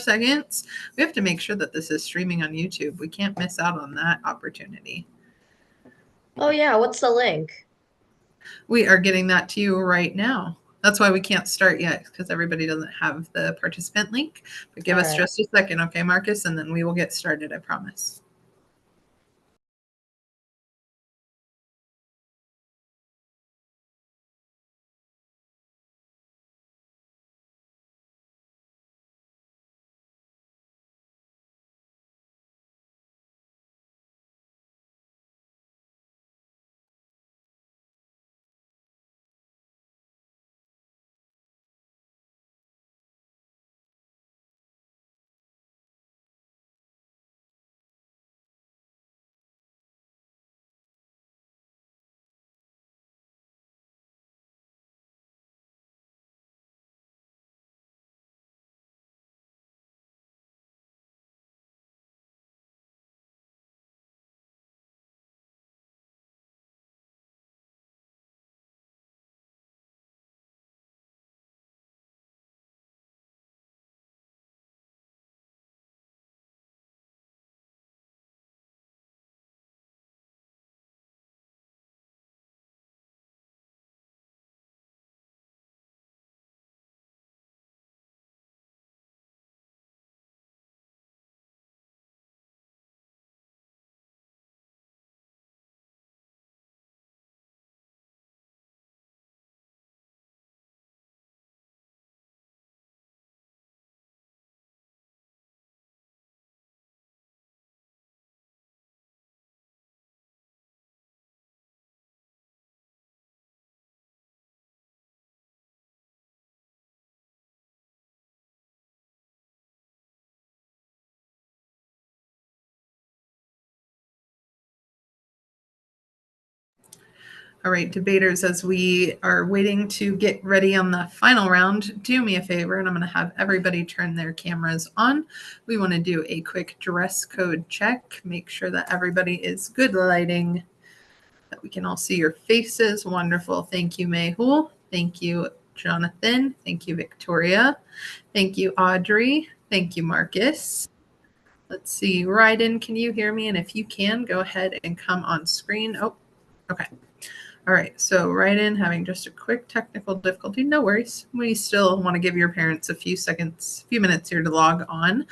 seconds. We have to make sure that this is streaming on YouTube. We can't miss out on that opportunity. Oh yeah, what's the link? We are getting that to you right now. That's why we can't start yet, because everybody doesn't have the participant link. But give us just a second, okay, Marcus, and then we will get started, I promise. All right, debaters, as we are waiting to get ready on the final round, do me a favor, and I'm going to have everybody turn their cameras on. We want to do a quick dress code check, make sure that everybody is good lighting, that we can all see your faces. Wonderful. Thank you, Mehul. Thank you, Jonathan. Thank you, Victoria. Thank you, Audrey. Thank you, Marcus. Let's see, Ryden, can you hear me? And if you can, go ahead and come on screen. Oh, okay. All right, so Ryden having just a quick technical difficulty. No worries. We still want to give your parents a few minutes here to log on.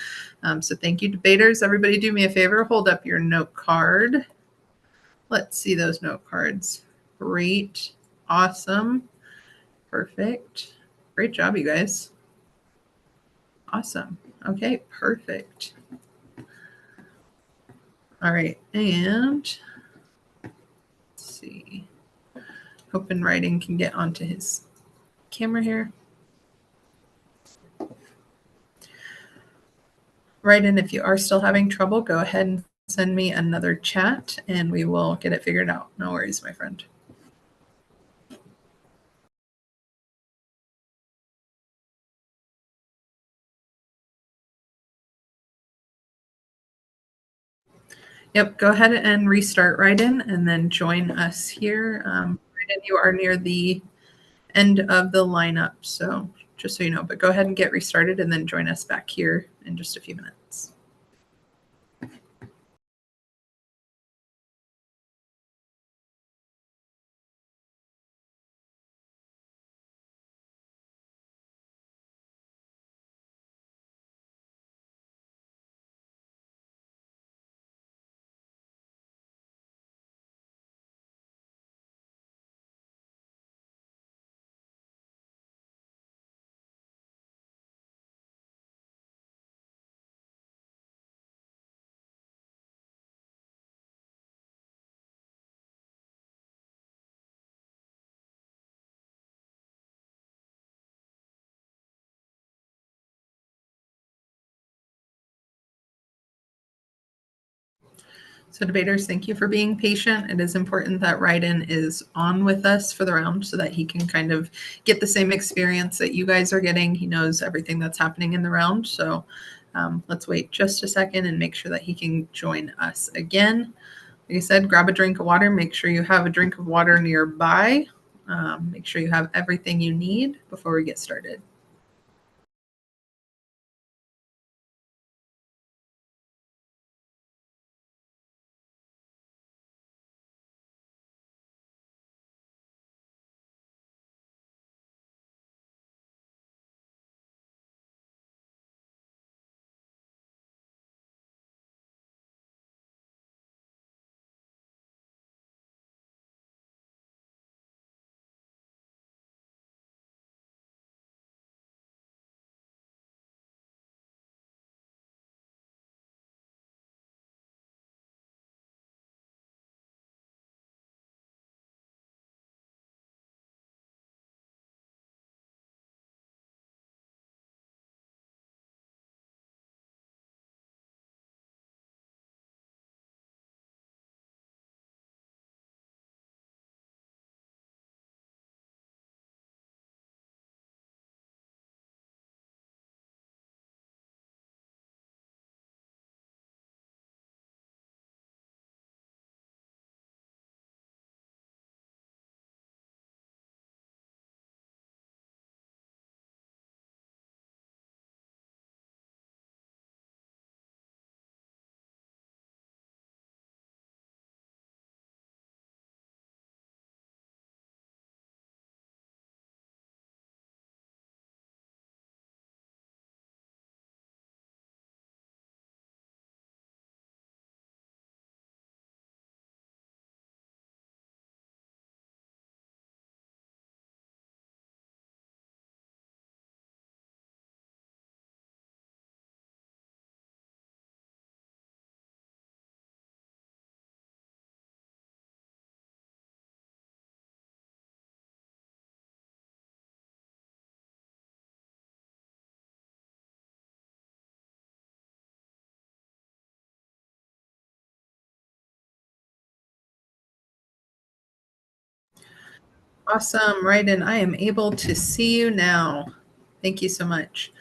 So thank you, debaters. Everybody do me a favor. Hold up your note card. Let's see those note cards. Great. Awesome. Perfect. Great job, you guys. Awesome. Okay, perfect. All right, and let's see. Hoping Ryden can get onto his camera here. Ryden, if you are still having trouble, go ahead and send me another chat and we will get it figured out. No worries, my friend. Yep, go ahead and restart Ryden and then join us here. Ryden, you are near the end of the lineup, so just so you know, but go ahead and get restarted and then join us back here in just a few minutes. So debaters, thank you for being patient. It is important that Ryden is on with us for the round so that he can kind of get the same experience that you guys are getting. He knows everything that's happening in the round. So let's wait just a second and make sure that he can join us again. Like I said, grab a drink of water. Make sure you have a drink of water nearby. Make sure you have everything you need before we get started. Awesome, right, and I am able to see you now. Thank you so much.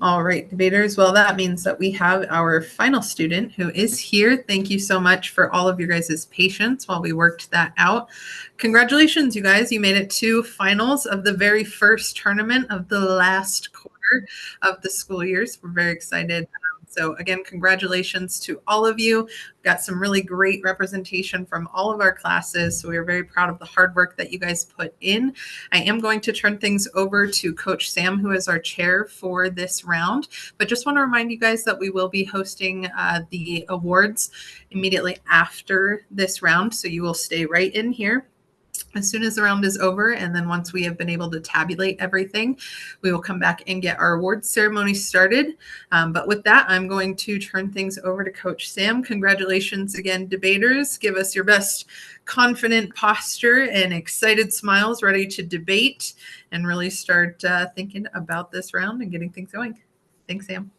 All right, debaters. Well, that means that we have our final student who is here. Thank you so much for all of your guys' patience while we worked that out. Congratulations, you guys. You made it to finals of the very first tournament of the last quarter of the school years. We're very excited. So again, congratulations to all of you. We've got some really great representation from all of our classes. So we are very proud of the hard work that you guys put in. I am going to turn things over to Coach Sam, who is our chair for this round. But just want to remind you guys that we will be hosting the awards immediately after this round. So you will stay right in here as soon as the round is over. And then once we have been able to tabulate everything, we will come back and get our awards ceremony started. But with that, I'm going to turn things over to Coach Sam. Congratulations again, debaters. Give us your best confident posture and excited smiles, ready to debate and really start thinking about this round and getting things going. Thanks, Sam.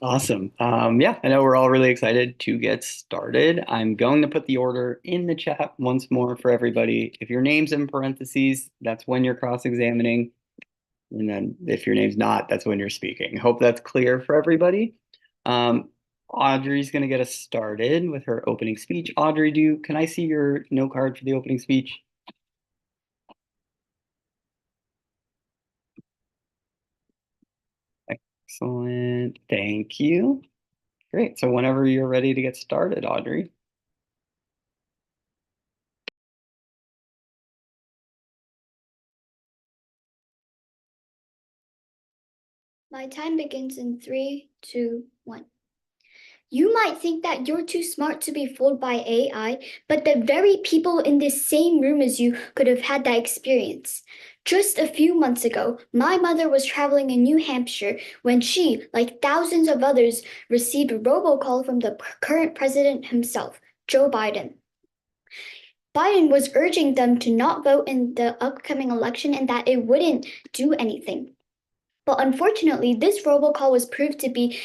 Awesome. Yeah, I know we're all really excited to get started. I'm going to put the order in the chat once more for everybody. If your name's in parentheses, that's when you're cross-examining. And then if your name's not, that's when you're speaking. Hope that's clear for everybody. Audrey's going to get us started with her opening speech. Audrey, can I see your note card for the opening speech? Excellent. Thank you. Great. So whenever you're ready to get started, Audrey. My time begins in 3, 2, 1. You might think that you're too smart to be fooled by AI, but the very people in this same room as you could have had that experience. Just a few months ago, my mother was traveling in New Hampshire when she, like thousands of others, received a robocall from the current president himself, Joe Biden. Biden was urging them to not vote in the upcoming election and that it wouldn't do anything. But unfortunately, this robocall was proved to be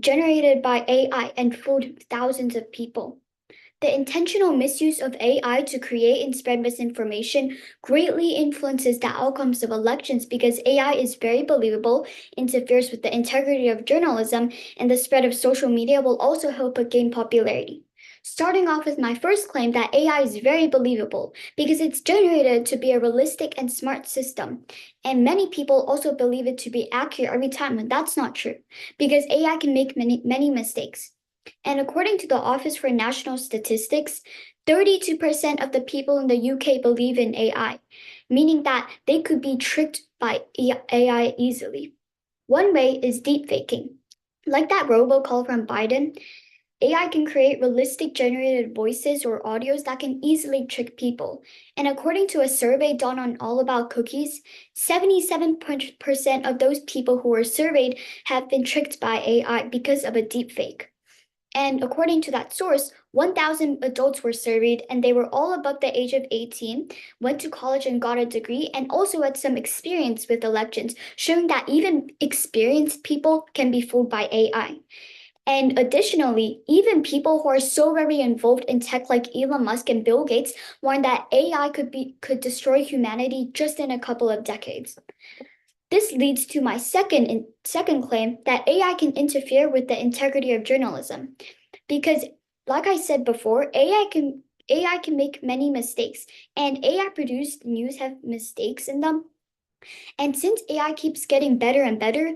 generated by AI and fooled thousands of people. The intentional misuse of AI to create and spread misinformation greatly influences the outcomes of elections because AI is very believable, interferes with the integrity of journalism, and the spread of social media will also help it gain popularity. Starting off with my first claim that AI is very believable because it's generated to be a realistic and smart system. And many people also believe it to be accurate every time, and that's not true because AI can make many mistakes. And according to the Office for National Statistics, 32% of the people in the UK believe in AI, meaning that they could be tricked by AI easily. One way is deepfaking. Like that robocall from Biden, AI can create realistic generated voices or audios that can easily trick people. And according to a survey done on All About Cookies, 77% of those people who were surveyed have been tricked by AI because of a deepfake. And according to that source, 1,000 adults were surveyed, and they were all above the age of 18, went to college and got a degree, and also had some experience with elections, showing that even experienced people can be fooled by AI. And additionally, even people who are so very involved in tech like Elon Musk and Bill Gates warned that AI could destroy humanity just in a couple of decades. This leads to my second claim that AI can interfere with the integrity of journalism. Because like I said before, AI can make many mistakes, and AI produced news have mistakes in them. And since AI keeps getting better and better,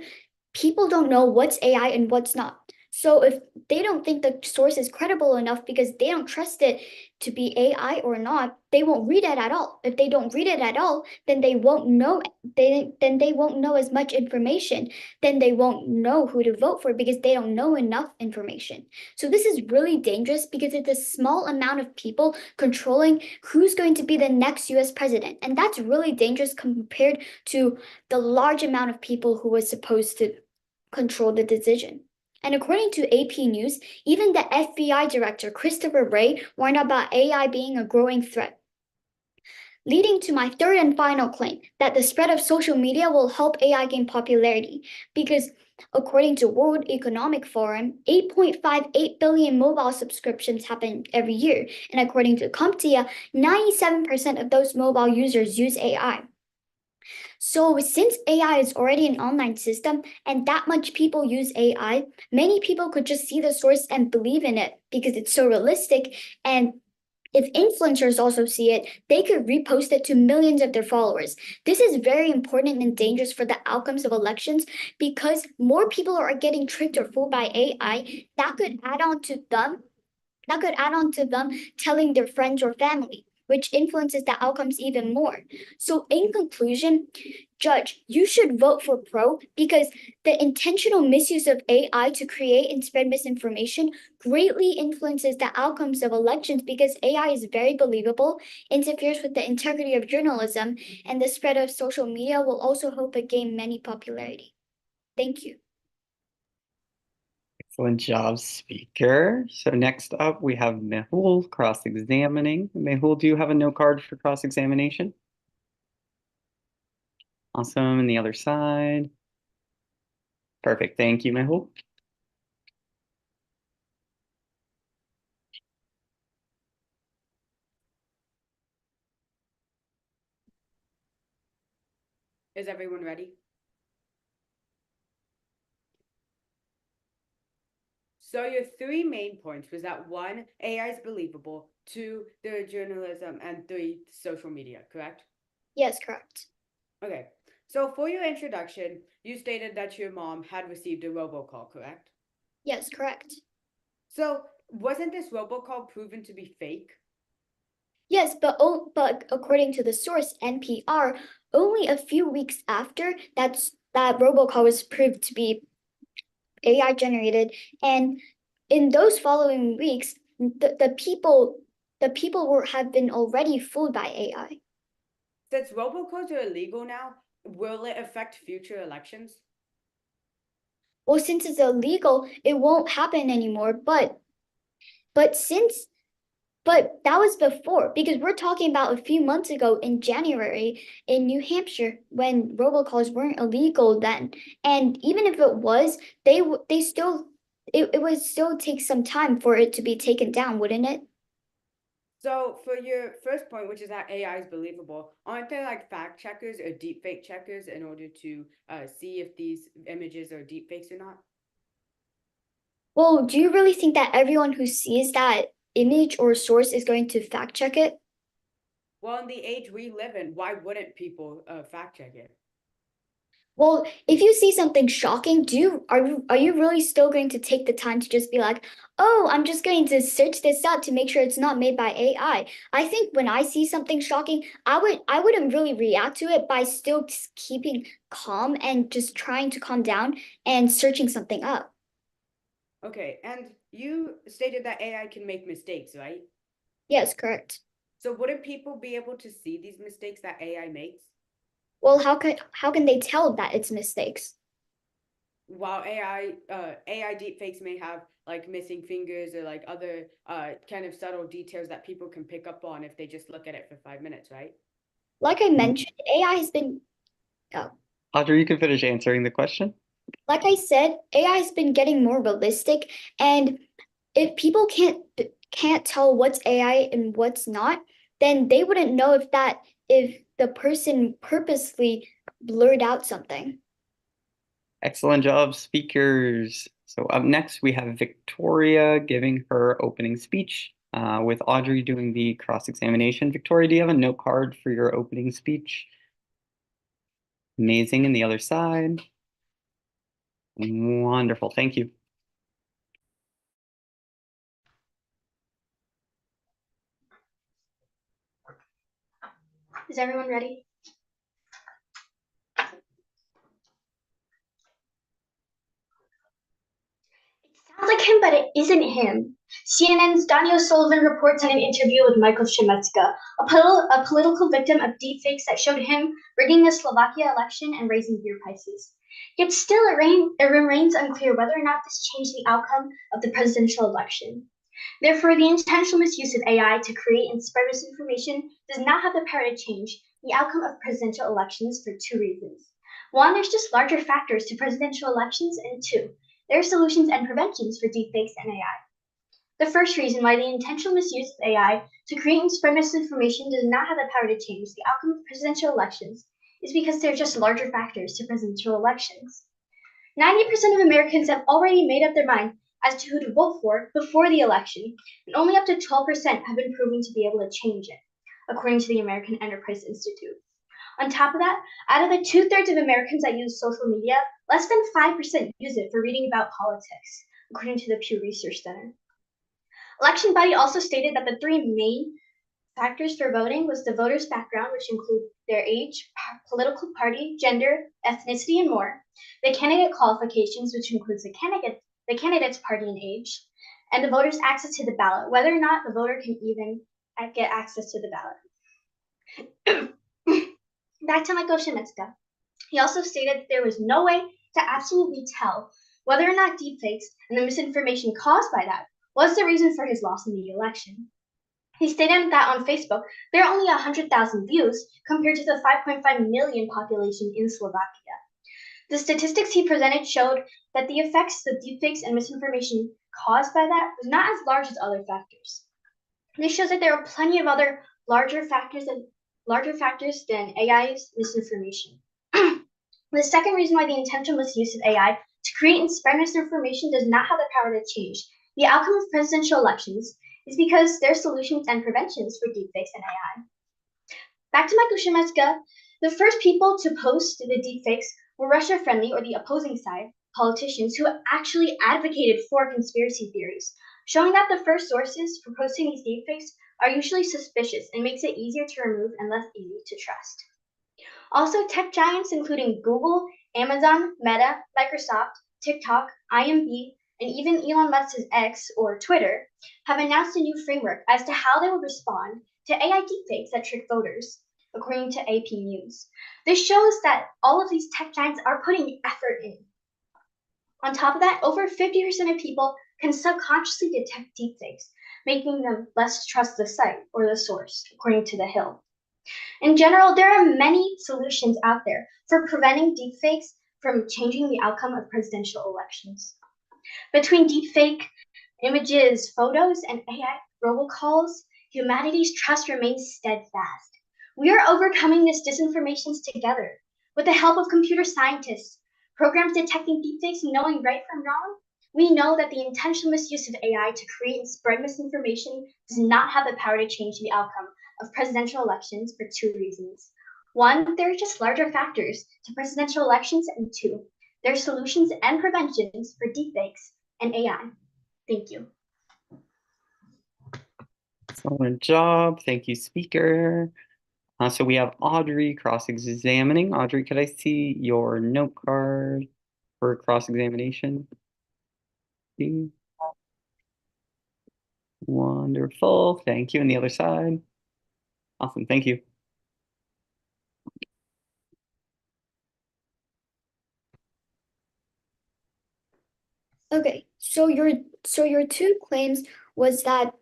people don't know what's AI and what's not. So if they don't think the source is credible enough because they don't trust it to be AI or not, they won't read it at all. If they don't read it at all, then they won't know they won't know as much information. Then they won't know who to vote for because they don't know enough information. So this is really dangerous because it's a small amount of people controlling who's going to be the next US president. And that's really dangerous compared to the large amount of people who was supposed to control the decision. And according to AP News, even the FBI director, Christopher Wray, warned about AI being a growing threat. leading to my third and final claim that the spread of social media will help AI gain popularity because according to World Economic Forum, 8.58 billion mobile subscriptions happen every year. And according to CompTIA, 97% of those mobile users use AI. So since AI is already an online system and that much people use AI, many people could just see the source and believe in it because it's so realistic. And if influencers also see it, they could repost it to millions of their followers. This is very important and dangerous for the outcomes of elections because more people are getting tricked or fooled by AI. That could add on to them telling their friends or family, which influences the outcomes even more. So in conclusion, Judge, you should vote for pro because the intentional misuse of AI to create and spread misinformation greatly influences the outcomes of elections because AI is very believable, interferes with the integrity of journalism, and the spread of social media will also help it gain many popularity. Thank you. Excellent job, speaker. So next up, we have Mehul cross-examining. Mehul, do you have a note card for cross-examination? Awesome, and the other side. Perfect, thank you, Mehul. Is everyone ready? So your three main points was that 1, AI is believable, 2, the journalism, and 3, social media, correct? Yes, correct. Okay, so for your introduction, you stated that your mom had received a robocall, correct? Yes, correct. So wasn't this robocall proven to be fake? Yes, but according to the source NPR, only a few weeks after that robocall was proved to be AI generated, and in those following weeks, the people have been already fooled by AI. Since robocalls are illegal now, will it affect future elections? Well, since it's illegal, it won't happen anymore. But that was before because we're talking about a few months ago in January in New Hampshire when robocalls weren't illegal then. And even if it was, it would still take some time for it to be taken down, wouldn't it? So for your first point, which is that AI is believable, aren't there like fact checkers or deepfake checkers in order to see if these images are deepfakes or not? Well, do you really think that everyone who sees that image or source is going to fact check it? Well, in the age we live in, why wouldn't people fact check it? Well, if you see something shocking, are you really still going to take the time to just be like, oh, I'm just going to search this up to make sure it's not made by AI? I think when I see something shocking, I wouldn't really react to it by still just keeping calm and just trying to calm down and searching something up. Okay, and you stated that AI can make mistakes, right? Yes, correct. So wouldn't people be able to see these mistakes that AI makes? Well, how can they tell that it's mistakes? While AI deepfakes may have like missing fingers or like other kind of subtle details that people can pick up on if they just look at it for 5 minutes, right? Like I mentioned, AI has been Audrey, you can finish answering the question. like I said, AI has been getting more realistic, and if people can't tell what's AI and what's not, then they wouldn't know if the person purposely blurred out something. Excellent job, speakers. So up next, we have Victoria giving her opening speech with Audrey doing the cross-examination. Victoria, do you have a note card for your opening speech? Amazing. And the other side. Wonderful. Thank you. Is everyone ready? It sounds like him, but it isn't him. CNN's Daniel Sullivan reports on an interview with Michael Shimetska, a political victim of deepfakes that showed him rigging the Slovakia election and raising beer prices. Yet still, it remains unclear whether or not this changed the outcome of the presidential election. Therefore, the intentional misuse of AI to create and spread misinformation does not have the power to change the outcome of presidential elections for two reasons. One, there's just larger factors to presidential elections, and two, there are solutions and preventions for deepfakes and AI. The first reason why the intentional misuse of AI to create and spread misinformation does not have the power to change the outcome of presidential elections is because there are just larger factors to presidential elections. 90% of Americans have already made up their mind as to who to vote for before the election, and only up to 12% have been proven to be able to change it, according to the American Enterprise Institute. On top of that, out of the 2/3 of Americans that use social media, less than 5% use it for reading about politics, according to the Pew Research Center. Election body also stated that the three main factors for voting was the voter's background, which include their age, political party, gender, ethnicity, and more, the candidate qualifications, which includes the candidate's party and age, and the voter's access to the ballot, whether or not the voter can even get access to the ballot. Back to Michael Shimetsuka. He also stated that there was no way to absolutely tell whether or not deepfakes and the misinformation caused by that was the reason for his loss in the election. He stated that on Facebook, there are only 100,000 views compared to the 5.5 million population in Slovakia. The statistics he presented showed that the effects of deepfakes and misinformation caused by that was not as large as other factors. This shows that there are plenty of other larger factors than AI's misinformation. The second reason why the intentional misuse of AI to create and spread misinformation does not have the power to change the outcome of presidential elections is because there are solutions and preventions for deepfakes and AI. Back to Michael Shimetsuka, the first people to post the deepfakes were Russia-friendly or the opposing side politicians who actually advocated for conspiracy theories, showing that the first sources for posting these deepfakes are usually suspicious and makes it easier to remove and less easy to trust. Also, tech giants including Google, Amazon, Meta, Microsoft, TikTok, IMB, and even Elon Musk's X or Twitter have announced a new framework as to how they will respond to AI deepfakes that trick voters, according to AP News. This shows that all of these tech giants are putting effort in. On top of that, over 50% of people can subconsciously detect deepfakes, making them less trust the site or the source, according to The Hill. In general, there are many solutions out there for preventing deepfakes from changing the outcome of presidential elections. Between deepfake images, photos, and AI robocalls, humanity's trust remains steadfast. We are overcoming this disinformation together. With the help of computer scientists, programs detecting deepfakes and knowing right from wrong, we know that the intentional misuse of AI to create and spread misinformation does not have the power to change the outcome of presidential elections for two reasons. One, there are just larger factors to presidential elections, and two, there are solutions and preventions for deepfakes and AI. Thank you. Excellent job. Thank you, speaker. So we have Audrey cross-examining. Audrey, could I see your note card for cross-examination? Wonderful. Thank you. And the other side. Awesome. Thank you. Okay, so your two claims was that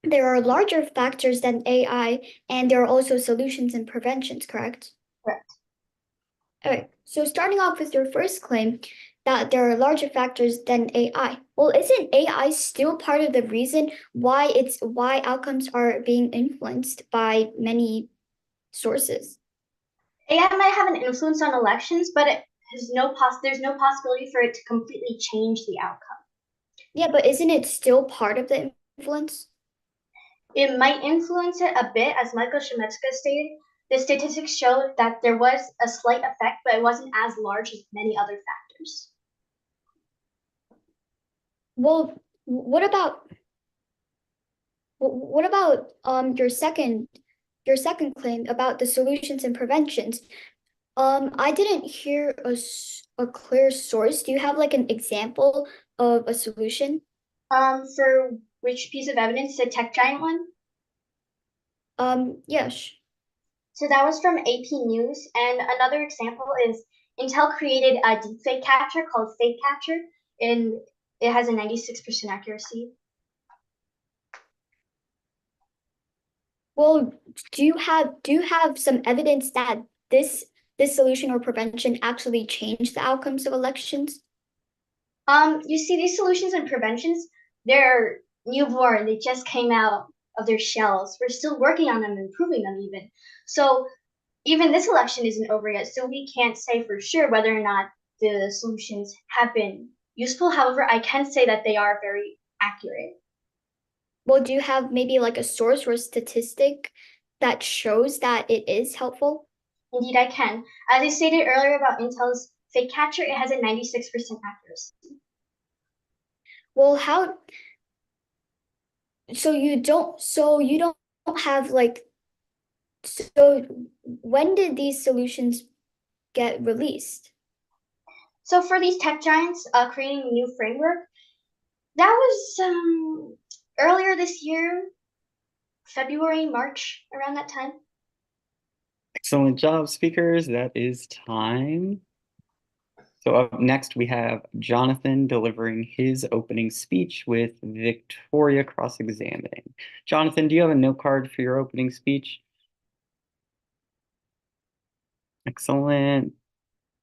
there are larger factors than AI and there are also solutions and preventions, correct? Correct. Okay, so starting off with your first claim that there are larger factors than AI. Well, isn't AI still part of the reason why outcomes are being influenced by many sources? AI might have an influence on elections, but there's no possibility for it to completely change the outcome. Yeah, but isn't it still part of the influence? It might influence it a bit, as Michael Shimetsuka stated. The statistics showed that there was a slight effect, but it wasn't as large as many other factors. Well, what about your second claim about the solutions and preventions? I didn't hear a clear source. Do you have like an example of a solution? For which piece of evidence? The tech giant one? Yes. So that was from AP News, and another example is Intel created a deepfake capture called Fake Capture, and it has a 96% accuracy. Well, do you have some evidence that this solution or prevention actually changed the outcomes of elections? You see, these solutions and preventions, they're newborn. They just came out of their shells. We're still working on them, improving them even. So even this election isn't over yet, so we can't say for sure whether or not the solutions have been useful. However, I can say that they are very accurate. Well, do you have maybe like a source or a statistic that shows that it is helpful? Indeed, I can. As I stated earlier about Intel's fake catcher, it has a 96% accuracy. Well, so you don't have like, so when did these solutions get released? So for these tech giants creating a new framework, that was earlier this year, February, March, around that time. Excellent job, speakers. That is time. So up next, we have Jonathan delivering his opening speech with Victoria cross-examining. Jonathan, do you have a note card for your opening speech? Excellent.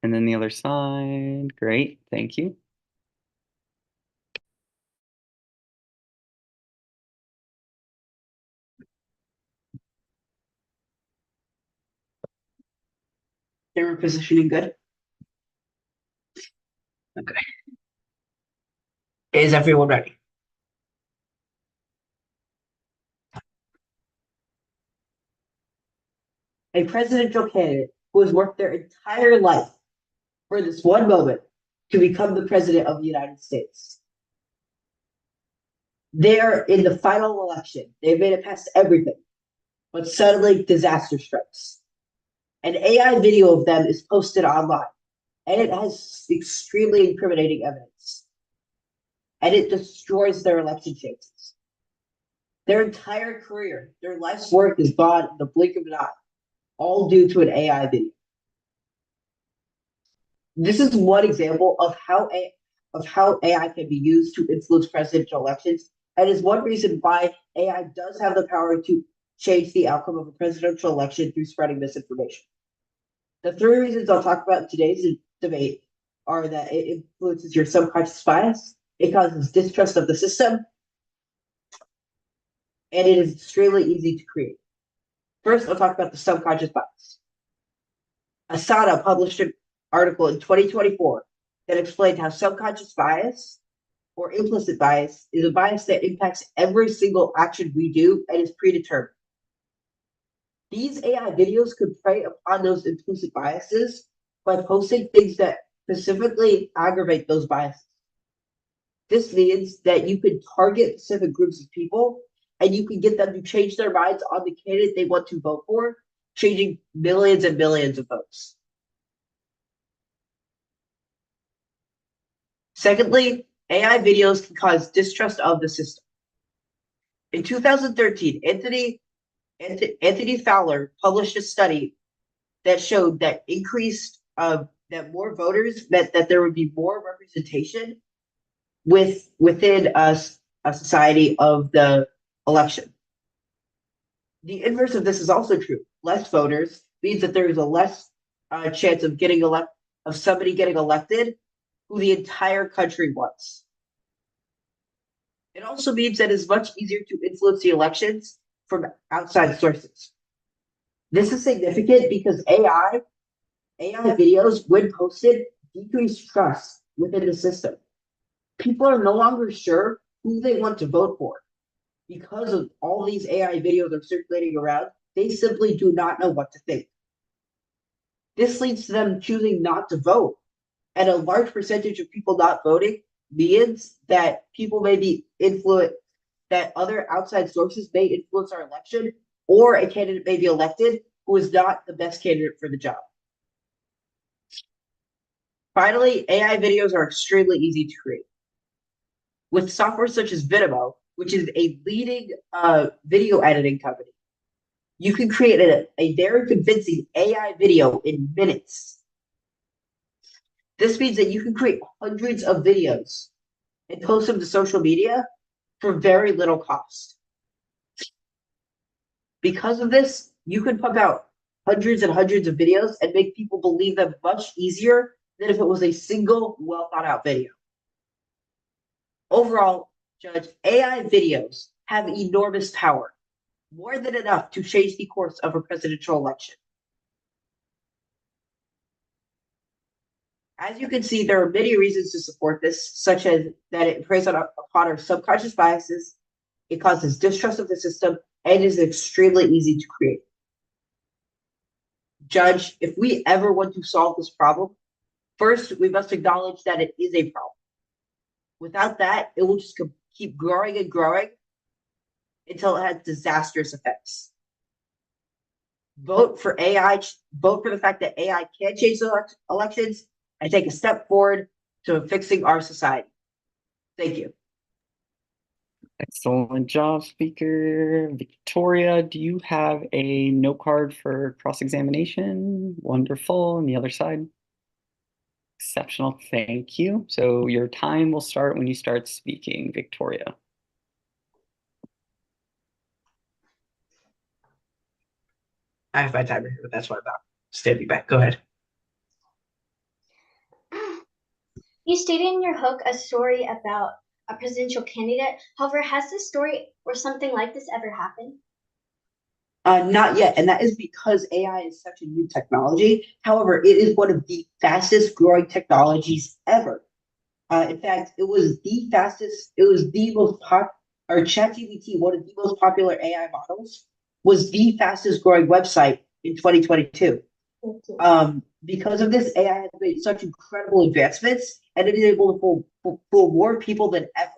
And then the other side. Great. Thank you. Camera positioning good? Okay. Is everyone ready? A presidential candidate who has worked their entire life for this one moment to become the president of the United States. They're in the final election. They've made it past everything. But suddenly disaster strikes. An AI video of them is posted online, and it has extremely incriminating evidence. And it destroys their election chances. Their entire career, their life's work is gone in the blink of an eye, all due to an AI video. This is one example of how AI can be used to influence presidential elections, and is one reason why AI does have the power to change the outcome of a presidential election through spreading misinformation. The three reasons I'll talk about in today's debate are that it influences your subconscious bias, it causes distrust of the system, and it is extremely easy to create. First, I'll talk about the subconscious bias. Asana published an article in 2024 that explained how subconscious bias or implicit bias is a bias that impacts every single action we do and is predetermined. These AI videos could prey upon those implicit biases by posting things that specifically aggravate those biases. This means that you can target specific groups of people and you can get them to change their minds on the candidate they want to vote for, changing millions and millions of votes. Secondly, AI videos can cause distrust of the system. In 2013, Anthony Fowler published a study that showed that that more voters meant that there would be more representation within a society of the election. The inverse of this is also true. Less voters means that there is a less chance of somebody getting elected who the entire country wants. It also means that it's much easier to influence the elections from outside sources. This is significant because AI videos, when posted, decrease trust within the system. People are no longer sure who they want to vote for. Because of all these AI videos are circulating around, they simply do not know what to think. This leads to them choosing not to vote. And a large percentage of people not voting means that people may be influenced, that other outside sources may influence our election, or a candidate may be elected who is not the best candidate for the job. Finally, AI videos are extremely easy to create. With software such as Vimeo, which is a leading video editing company, you can create a very convincing AI video in minutes. This means that you can create hundreds of videos and post them to social media for very little cost. Because of this, you can pump out hundreds and hundreds of videos and make people believe them much easier than if it was a single, well thought out video. Overall, Judge, AI videos have enormous power, more than enough to change the course of a presidential election. As you can see, there are many reasons to support this, such as that it preys upon our subconscious biases, it causes distrust of the system, and is extremely easy to create. Judge, if we ever want to solve this problem, first, we must acknowledge that it is a problem. Without that, it will just keep growing and growing until it has disastrous effects. Vote for AI, vote for the fact that AI can change the elections, and take a step forward to fixing our society. Thank you. Excellent job, speaker. Victoria, do you have a note card for cross-examination? Wonderful. On the other side? Exceptional, thank you. So your time will start when you start speaking, Victoria. I have my timer here, but that's what I'm about. Standing back. Go ahead. You stated in your hook a story about a presidential candidate. However, has this story or something like this ever happened? Not yet, and that is because AI is such a new technology. However, it is one of the fastest growing technologies ever. In fact, it was the most or ChatGPT, one of the most popular AI models, was the fastest growing website in 2022. Because of this, AI has made such incredible advancements, and it is able to fool more people than ever.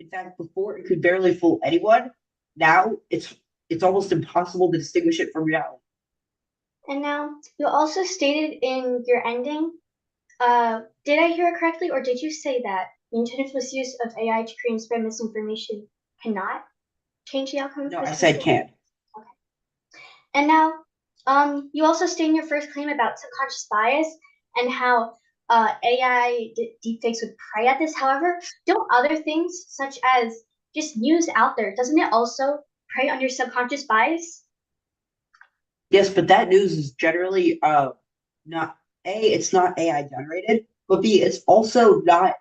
In fact, before it could barely fool anyone. Now it's almost impossible to distinguish it from reality. And now, you also stated in your ending, did I hear it correctly, or did you say that the intended misuse of AI to create and spread misinformation cannot change the outcome of No, I this? said can. Okay. And now, you also stated in your first claim about subconscious bias and how AI deepfakes would prey at this. However, don't other things such as just news out there, doesn't it also prey on your subconscious bias? Yes, but that news is generally it's not AI generated, but B, it's also not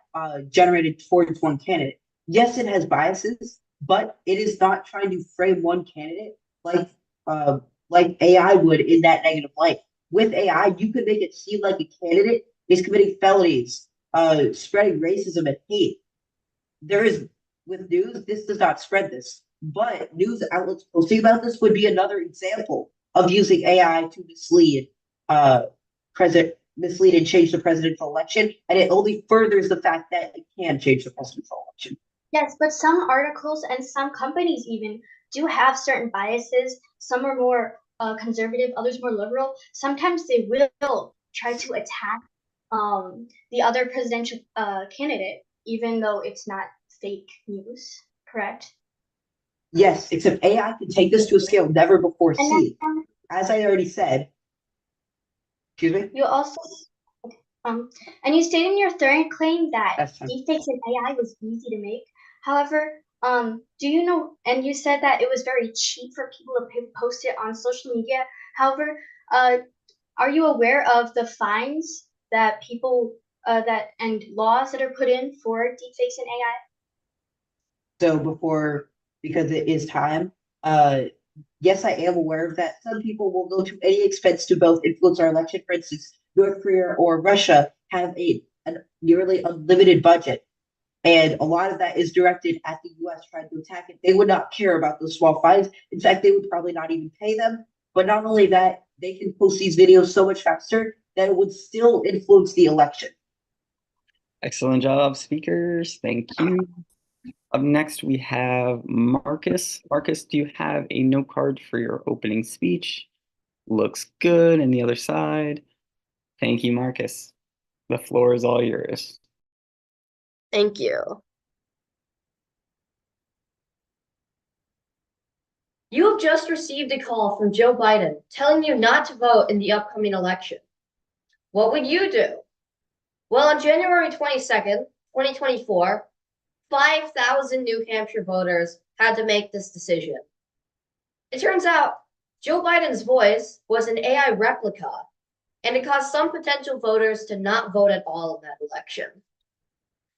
generated towards one candidate. Yes, it has biases, but it is not trying to frame one candidate like AI would in that negative light. With AI, you could make it seem like a candidate is committing felonies, spreading racism and hate. With news, this does not spread this, but news outlets posting about this would be another example of using AI to mislead and change the presidential election, and it only furthers the fact that it can change the presidential election. Yes, but some articles and some companies even do have certain biases. Some are more conservative, others more liberal. Sometimes they will try to attack the other presidential candidate, even though it's not fake news, correct? Yes, except AI can take this to a scale never before And seen. then, As I already said, excuse me? you also, and you stated in your third claim that That's fine. deepfakes in AI was easy to make. However, do you know, and you said that it was very cheap for people to post it on social media. However, are you aware of the fines that people and laws that are put in for deepfakes in AI? So because it is time, yes, I am aware of that. Some people will go to any expense to both influence our election. For instance, North Korea or Russia have a nearly unlimited budget, and a lot of that is directed at the U.S. trying to attack it. They would not care about those small fines. In fact, they would probably not even pay them. But not only that, they can post these videos so much faster that it would still influence the election. Excellent job, speakers. Thank you. Up next, we have Marcus. Marcus, do you have a note card for your opening speech? Looks good. And the other side. Thank you, Marcus. The floor is all yours. Thank you. You have just received a call from Joe Biden telling you not to vote in the upcoming election. What would you do? Well, on January 22nd, 2024, 5,000 New Hampshire voters had to make this decision. It turns out Joe Biden's voice was an AI replica, and it caused some potential voters to not vote at all in that election.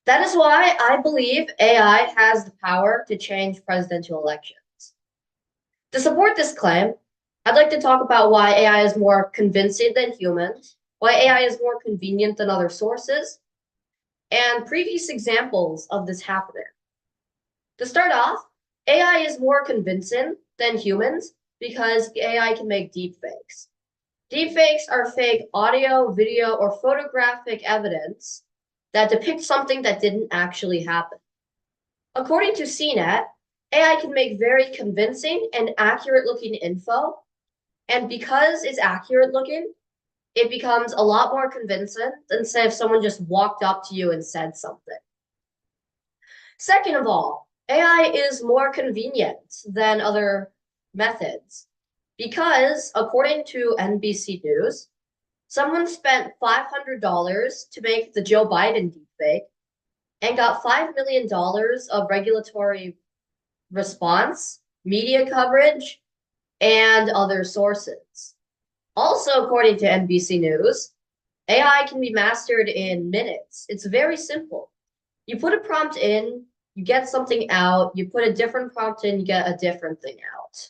That is why I believe AI has the power to change presidential elections. To support this claim, I'd like to talk about why AI is more convincing than humans, why AI is more convenient than other sources, and previous examples of this happening. To start off, AI is more convincing than humans because AI can make deepfakes. Deepfakes are fake audio, video, or photographic evidence that depict something that didn't actually happen. According to CNET, AI can make very convincing and accurate looking info, and because it's accurate looking, it becomes a lot more convincing than say if someone just walked up to you and said something. Second of all, AI is more convenient than other methods because, according to NBC News, someone spent $500 to make the Joe Biden deepfake and got $5 million of regulatory response, media coverage, and other sources. Also, according to NBC News, AI can be mastered in minutes. It's very simple. You put a prompt in, you get something out, you put a different prompt in, you get a different thing out.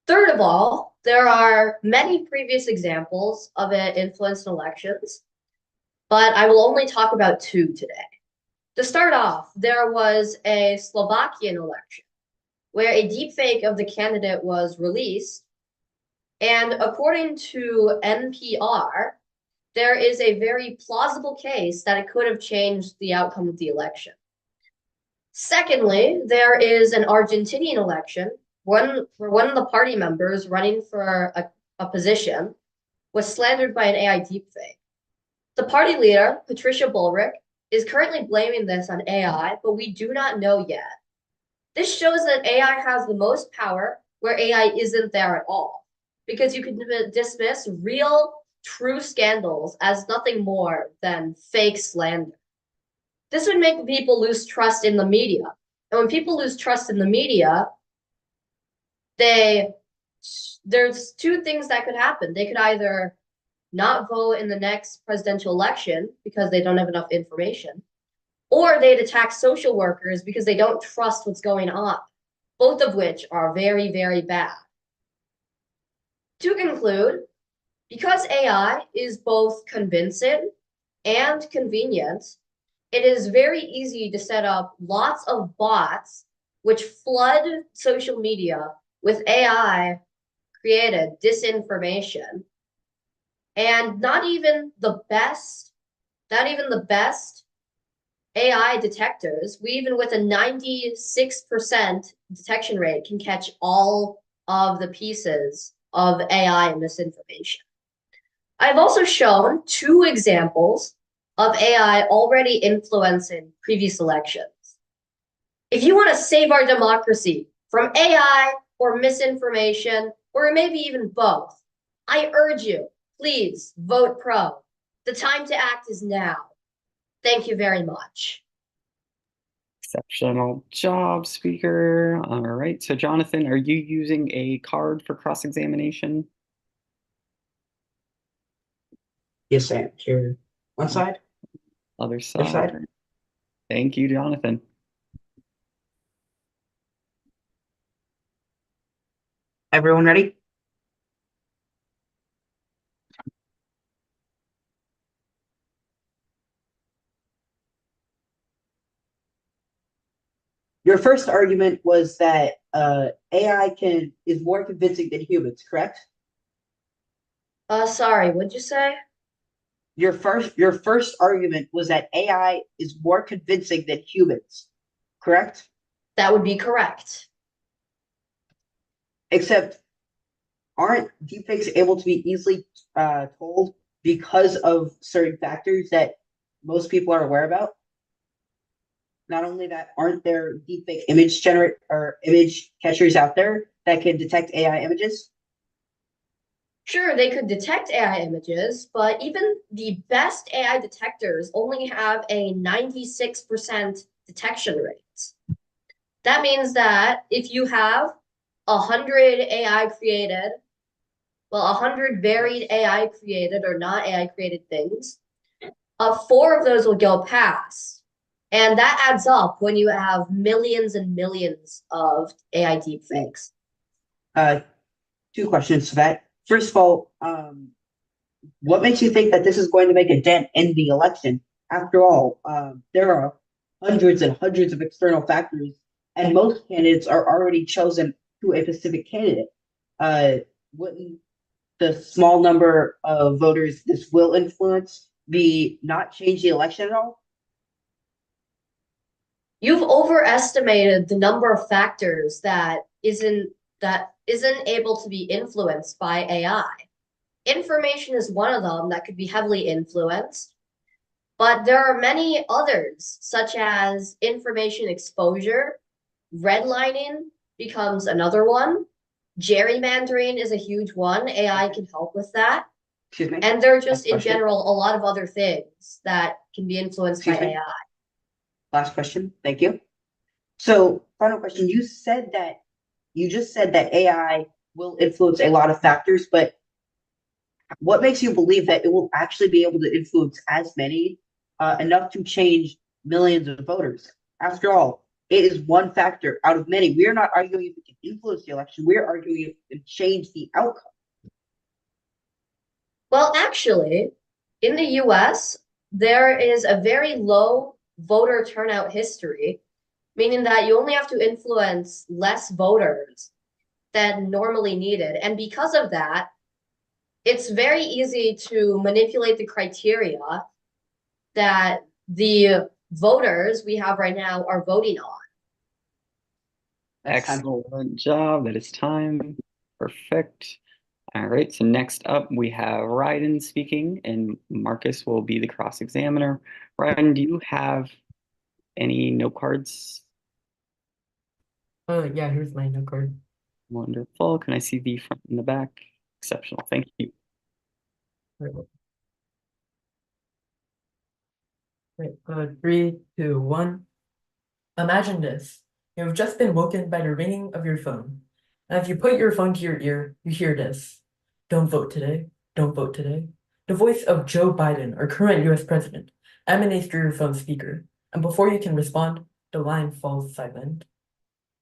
Third of all, there are many previous examples of it influenced elections, but I will only talk about two today. To start off, there was a Slovakian election where a deepfake of the candidate was released, and according to NPR, there is a very plausible case that it could have changed the outcome of the election. Secondly, there is an Argentinian election where one of the party members running for a position was slandered by an AI deepfake. The party leader, Patricia Bullrich, is currently blaming this on AI, but we do not know yet. This shows that AI has the most power where AI isn't there at all, because you can dismiss real, true scandals as nothing more than fake slander. This would make people lose trust in the media. And when people lose trust in the media, there's two things that could happen. They could either not vote in the next presidential election because they don't have enough information, or they'd attack social workers because they don't trust what's going on, both of which are very, very bad. To conclude, because AI is both convincing and convenient, it is very easy to set up lots of bots which flood social media with AI created disinformation. And not even the best AI detectors, even with a 96% detection rate, can catch all of the pieces of AI misinformation. I've also shown two examples of AI already influencing previous elections. If you want to save our democracy from AI or misinformation, or maybe even both, I urge you, please vote pro. The time to act is now. Thank you very much. Exceptional job, speaker. All right. So, Jonathan, are you using a card for cross-examination? Yes, I am. Here, one side. Other Other side. side. Thank you, Jonathan. Everyone ready? Your first argument was that AI is more convincing than humans, correct? Sorry, what'd you say? Your first argument was that AI is more convincing than humans, correct? That would be correct. Except, aren't deepfakes able to be easily told because of certain factors that most people are aware about? Not only that, aren't there deepfake image catchers out there that can detect AI images? Sure, they could detect AI images, but even the best AI detectors only have a 96% detection rate. That means that if you have 100 AI created, well, 100 varied AI created or not AI created things, 4 of those will go past. And that adds up when you have millions and millions of AI deepfakes. 2 questions to that. First of all, what makes you think that this is going to make a dent in the election? After all, there are hundreds and hundreds of external factors, and most candidates are already chosen through a specific candidate. Wouldn't the small number of voters this will influence be not change the election at all? You've overestimated the number of factors that isn't able to be influenced by AI. Information is one of them that could be heavily influenced, but there are many others, such as information exposure, redlining becomes another one. Gerrymandering is a huge one. AI can help with that. Excuse me. And there are just Last in question. general a lot of other things that can be influenced by Excuse me. AI. Last question. Thank you. So, final question. You just said that AI will influence a lot of factors, but what makes you believe that it will actually be able to influence as many, enough to change millions of voters? After all, it is one factor out of many. We are not arguing if it can influence the election. We're arguing if it can change the outcome. Well, actually, in the US, there is a very low voter turnout history, meaning that you only have to influence less voters than normally needed. And because of that, it's very easy to manipulate the criteria that the voters we have right now are voting on. That's time. Excellent job. That is time. Perfect. All right. So next up, we have Ryden speaking, and Marcus will be the cross-examiner. Ryden, do you have any note cards? Yeah, here's my note card. Wonderful. Can I see the front and the back? Exceptional. Thank you. Right, 3, 2, 1. Imagine this. You have just been woken by the ringing of your phone. And if you put your phone to your ear, you hear this. Don't vote today. Don't vote today. The voice of Joe Biden, our current US president, emanates through your phone speaker. And before you can respond, the line falls silent.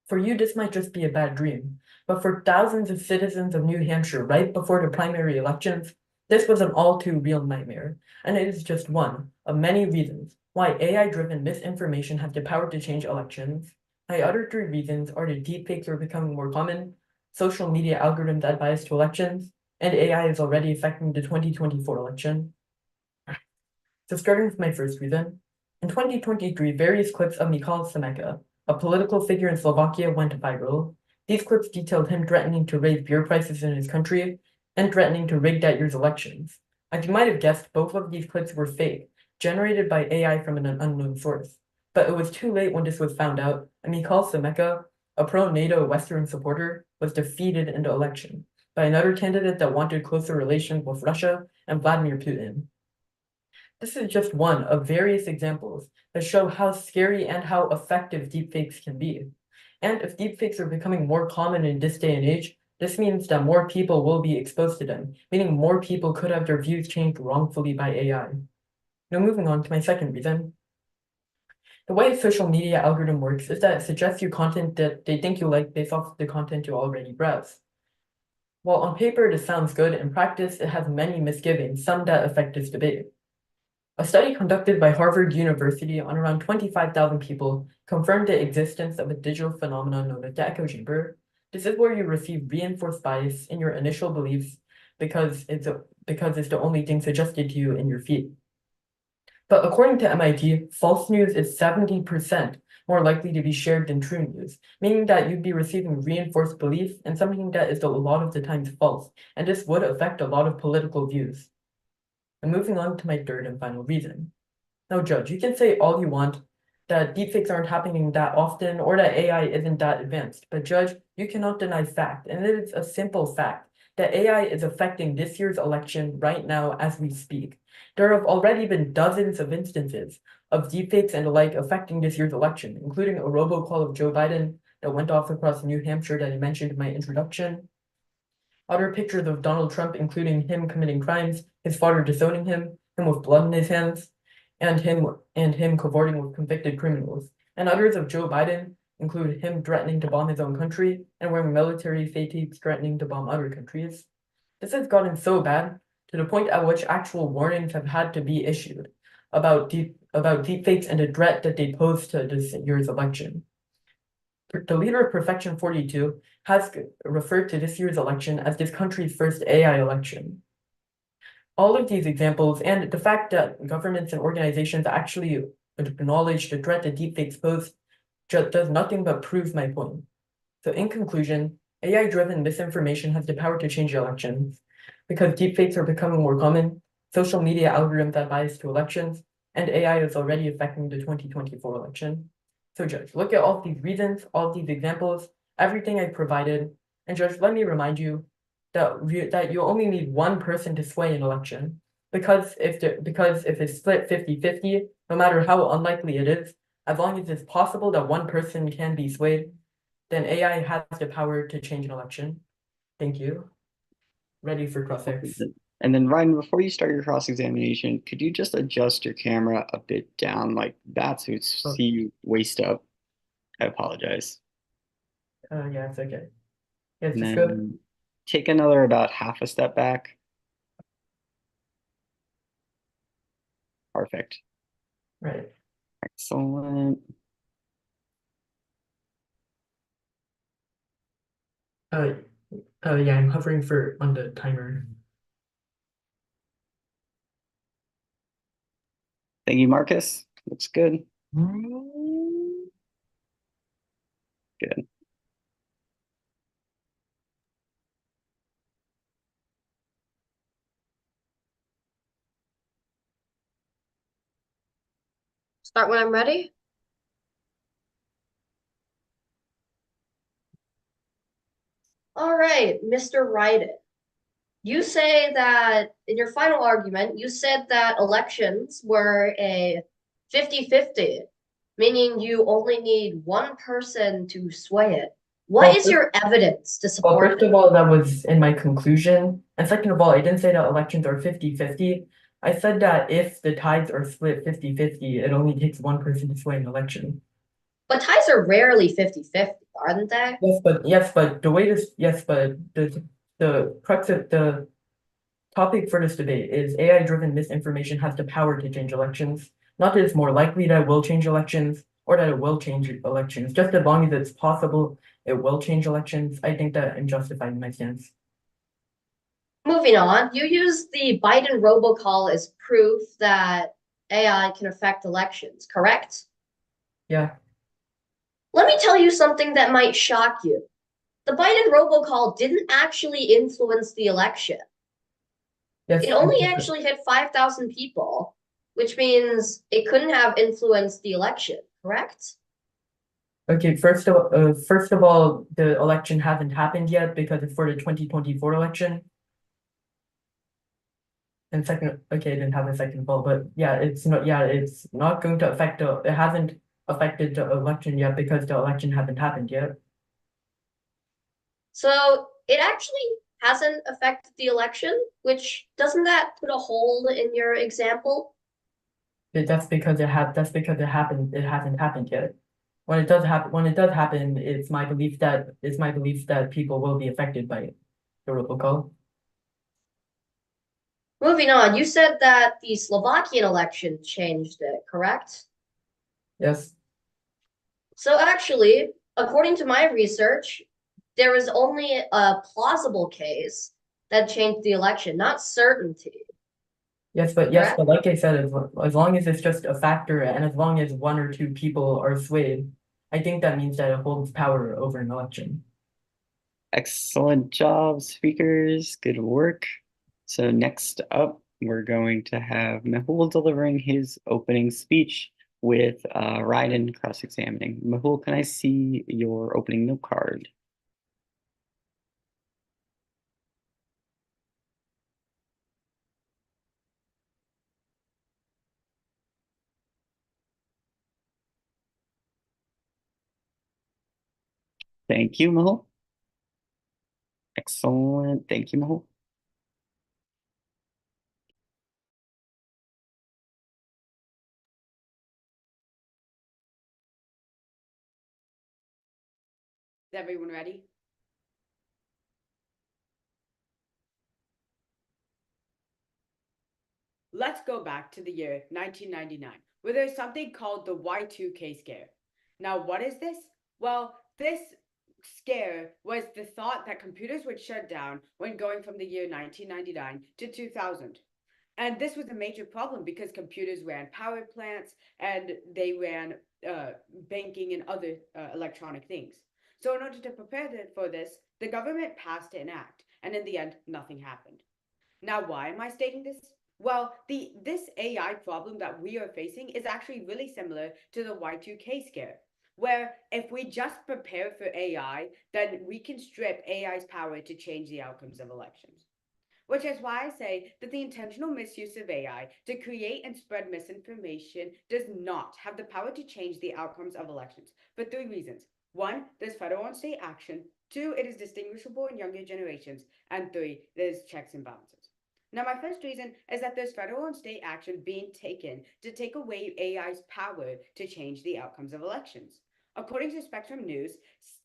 For you, this might just be a bad dream. But for thousands of citizens of New Hampshire right before the primary elections, this was an all too real nightmare. And it is just one of many reasons why AI-driven misinformation has the power to change elections. My other 3 reasons are that deepfakes are becoming more common, social media algorithms add bias to elections, and AI is already affecting the 2024 election. So starting with my first reason, in 2023, various clips of Michal Semeka, a political figure in Slovakia, went viral. These clips detailed him threatening to raise beer prices in his country and threatening to rig that year's elections. As you might have guessed, both of these clips were fake, generated by AI from an unknown source. But it was too late when this was found out, and Michal Semeka, a pro-NATO Western supporter, was defeated in the election by another candidate that wanted closer relations with Russia and Vladimir Putin. This is just one of various examples that show how scary and how effective deepfakes can be. And if deepfakes are becoming more common in this day and age, this means that more people will be exposed to them, meaning more people could have their views changed wrongfully by AI. Now moving on to my second reason. The way a social media algorithm works is that it suggests you content that they think you like based off the content you already browse. While on paper this sounds good, in practice it has many misgivings, some that affect this debate. A study conducted by Harvard University on around 25,000 people confirmed the existence of a digital phenomenon known as the echo chamber. This is where you receive reinforced bias in your initial beliefs because it's the only thing suggested to you in your feed. But according to MIT, false news is 70% more likely to be shared than true news, meaning that you'd be receiving reinforced belief in something that is a lot of the times false, and this would affect a lot of political views. And moving on to my third and final reason. Now, Judge, you can say all you want that deepfakes aren't happening that often or that AI isn't that advanced, but Judge, you cannot deny fact, and it is a simple fact that AI is affecting this year's election right now as we speak. There have already been dozens of instances of deepfakes and the like affecting this year's election, including a robocall of Joe Biden, that went off across New Hampshire that I mentioned in my introduction. Other pictures of Donald Trump, including him committing crimes, his father disowning him with blood in his hands, and him cavorting with convicted criminals. And others of Joe Biden include him threatening to bomb his own country and wearing military fatigues threatening to bomb other countries. This has gotten so bad to the point at which actual warnings have had to be issued about deepfakes and the threat that they pose to this year's election. The leader of Perfection 42 has referred to this year's election as this country's first AI election. All of these examples and the fact that governments and organizations actually acknowledge the threat that deepfakes pose does nothing but prove my point. So in conclusion, AI-driven misinformation has the power to change elections because deepfakes are becoming more common, social media algorithms are biased to elections, and AI is already affecting the 2024 election. So Judge, look at all these reasons, all these examples, everything I provided, and Judge, let me remind you that you only need one person to sway an election. Because if it's split 50-50, no matter how unlikely it is, as long as it's possible that one person can be swayed, then AI has the power to change an election. Thank you. Ready for cross-ex. And then Ryan, before you start your cross-examination, could you just adjust your camera a bit down like that so it's see you waist up? I apologize. Yeah, it's okay. Yeah, it's And just then good. take another about half a step back. Perfect. Right. Excellent. Yeah, I'm hovering on the timer. Thank you, Marcus. Looks good. Good. Start when I'm ready. All right, Mr. Ryden. You say that in your final argument, you said that elections were a 50-50, meaning you only need one person to sway it. What is your evidence to Well, support first of all, that was in my conclusion. And second of all, I didn't say that elections are 50-50. I said that if the tides are split 50-50, it only takes one person to sway an election. But ties are rarely 50-50, aren't they? Yes, but the crux of the topic for this debate is AI-driven misinformation has the power to change elections. Not that it's more likely that it will change elections or that it will change elections. Just as long as it's possible, it will change elections. I think that I'm justified in my stance. Moving on, you use the Biden robocall as proof that AI can affect elections, correct? Yeah. Let me tell you something that might shock you. The Biden robocall didn't actually influence the election. Yes. It only actually hit 5,000 people, which means it couldn't have influenced the election, correct? Okay, first of all, the election hasn't happened yet because it's for the 2024 election. And second, okay, I didn't have a second of all, but yeah, it's not going to affect it hasn't affected the election yet because the election hasn't happened yet. So it actually hasn't affected the election, which doesn't that put a hole in your example? That's because it hasn't happened yet. When it does happen, it's my belief that people will be affected by the robocall. Moving on, you said that the Slovakian election changed it, correct? Yes. So actually, according to my research, there was only a plausible case that changed the election, not certainty. Yes, but like I said, as long as it's just a factor and as long as one or two people are swayed, I think that means that it holds power over an election. Excellent job, speakers. Good work. So next up, we're going to have Mehul delivering his opening speech with Ryden cross-examining. Mehul, can I see your opening note card? Thank you, Mehul. Excellent. Thank you, Mehul. Is everyone ready? Let's go back to the year 1999, where there's something called the Y2K scare. Now, what is this? Well, this scare was the thought that computers would shut down when going from the year 1999 to 2000. And this was a major problem because computers ran power plants and they ran banking and other electronic things. So in order to prepare for this, the government passed an act, and in the end, nothing happened. Now, why am I stating this? Well, this AI problem that we are facing is actually really similar to the Y2K scare, where if we just prepare for AI, then we can strip AI's power to change the outcomes of elections. Which is why I say that the intentional misuse of AI to create and spread misinformation does not have the power to change the outcomes of elections for three reasons. One, there's federal and state action. Two, it is distinguishable in younger generations. And three, there's checks and balances. Now, my first reason is that there's federal and state action being taken to take away AI's power to change the outcomes of elections. According to Spectrum News,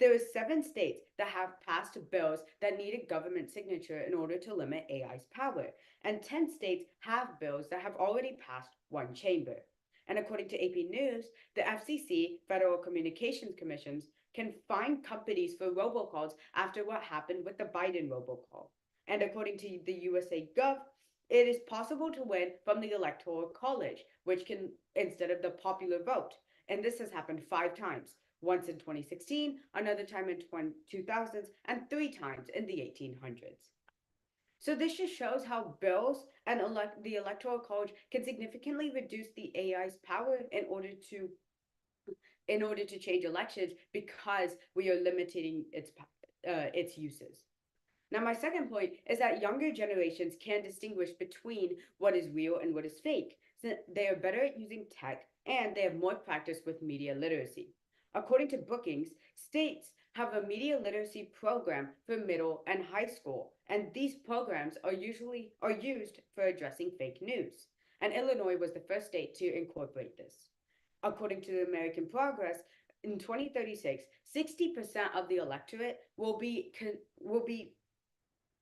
there are 7 states that have passed bills that need a government signature in order to limit AI's power, and 10 states have bills that have already passed one chamber. And according to AP News, the FCC, Federal Communications Commissions, can fine companies for robocalls after what happened with the Biden robocall. And according to the USA Gov, it is possible to win from the Electoral College, which can, instead of the popular vote. And this has happened 5 times. Once in 2016, another time in 2000s, and 3 times in the 1800s. So this just shows how bills and the Electoral College can significantly reduce the AI's power in order to change elections because we are limiting its uses. Now, my second point is that younger generations can distinguish between what is real and what is fake, since they are better at using tech and they have more practice with media literacy. According to Brookings, states have a media literacy program for middle and high school, and these programs are used for addressing fake news. And Illinois was the first state to incorporate this. According to the American Progress, in 2036, 60% of the electorate will be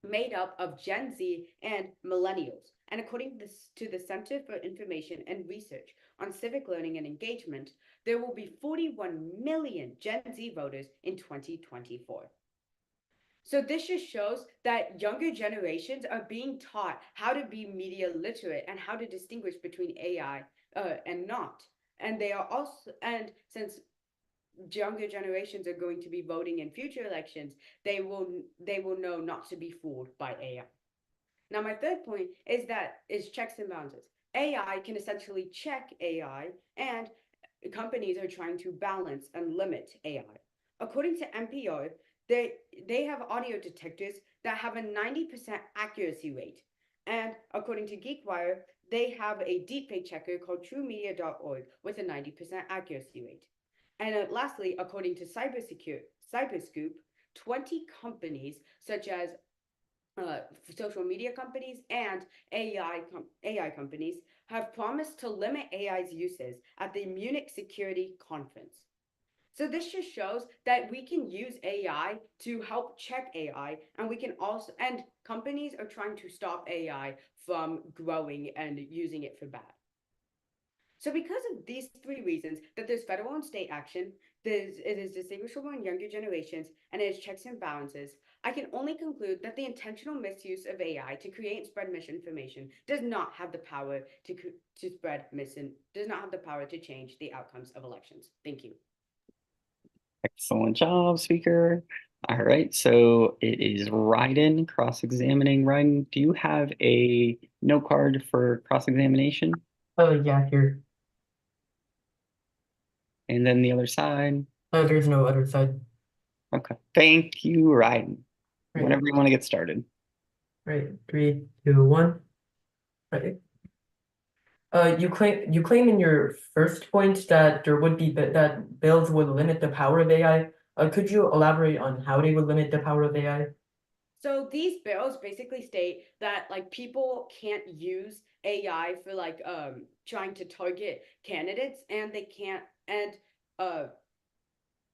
made up of Gen Z and millennials. And according to the Center for Information and Research on Civic Learning and Engagement, there will be 41 million Gen Z voters in 2024. So this just shows that younger generations are being taught how to be media literate and how to distinguish between AI and not. And they are also, and since younger generations are going to be voting in future elections, they will know not to be fooled by AI. Now, my third point is checks and balances. AI can essentially check AI, and companies are trying to balance and limit AI. According to NPR, they have audio detectors that have a 90% accuracy rate. And according to GeekWire, they have a deepfake checker called TrueMedia.org with a 90% accuracy rate. And lastly, according to Cyberscoop, 20 companies such as social media companies and AI companies have promised to limit AI's uses at the Munich Security Conference. So this just shows that we can use AI to help check AI, and we can also, and companies are trying to stop AI from growing and using it for bad. So because of these 3 reasons, that there's federal and state action, it is distinguishable in younger generations, and it has checks and balances, I can only conclude that the intentional misuse of AI to create and spread misinformation does not have the power does not have the power to change the outcomes of elections. Thank you. Excellent job, speaker. All right, so it is Ryden cross-examining. Ryden, do you have a note card for cross-examination? Oh, yeah, here. And then the other side? Oh, there's no other side. Okay, thank you, Ryden. Right. Whenever you want to get started. Right, 3, 2, 1. Right. You claim in your first point that there would be that bills would limit the power of AI, Could you elaborate on how they would limit the power of AI? So these bills basically state that like people can't use AI for like trying to target candidates, and they can't, and uh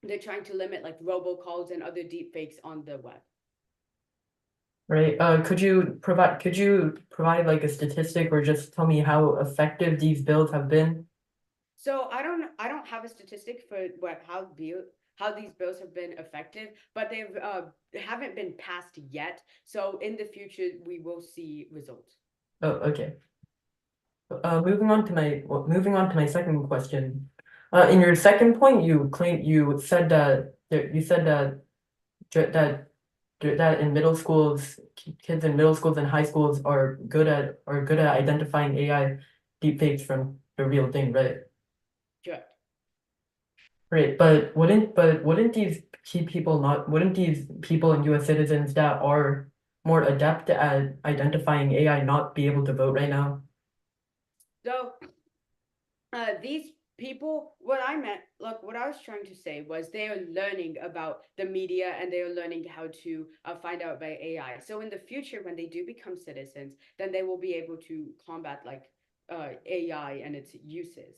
they're trying to limit like robocalls and other deep fakes on the web. Right. Could you provide like a statistic or just tell me how effective these bills have been? So I don't have a statistic for how these bills have been effective, but they haven't been passed yet. So in the future we will see results. Oh, okay. Moving on to my second question. In your second point, you said that that that in middle schools, kids in middle schools and high schools are good at identifying AI deepfakes from the real thing, right? Sure. Right, wouldn't these people and US citizens that are more adept at identifying AI not be able to vote right now? So these people, what I meant, look, what I was trying to say was they are learning about the media, and they are learning how to find out about AI. So in the future, when they do become citizens, then they will be able to combat like AI and its uses.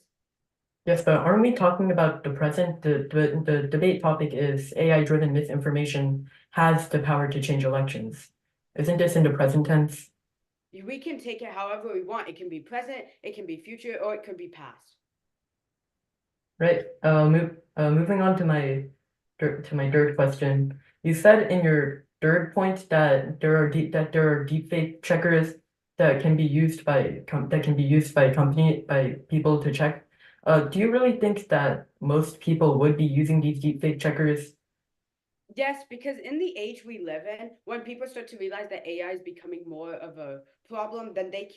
Yes, but aren't we talking about the present? The debate topic is AI-driven misinformation has the power to change elections. Isn't this in the present tense? We can take it however we want. It can be present, it can be future, or it could be past. Right. Moving on to my third question. You said in your third point that there are deepfake checkers that can be used by people to check. Do you really think that most people would be using these deepfake checkers? Yes, because in the age we live in, when people start to realize that AI is becoming more of a problem, then they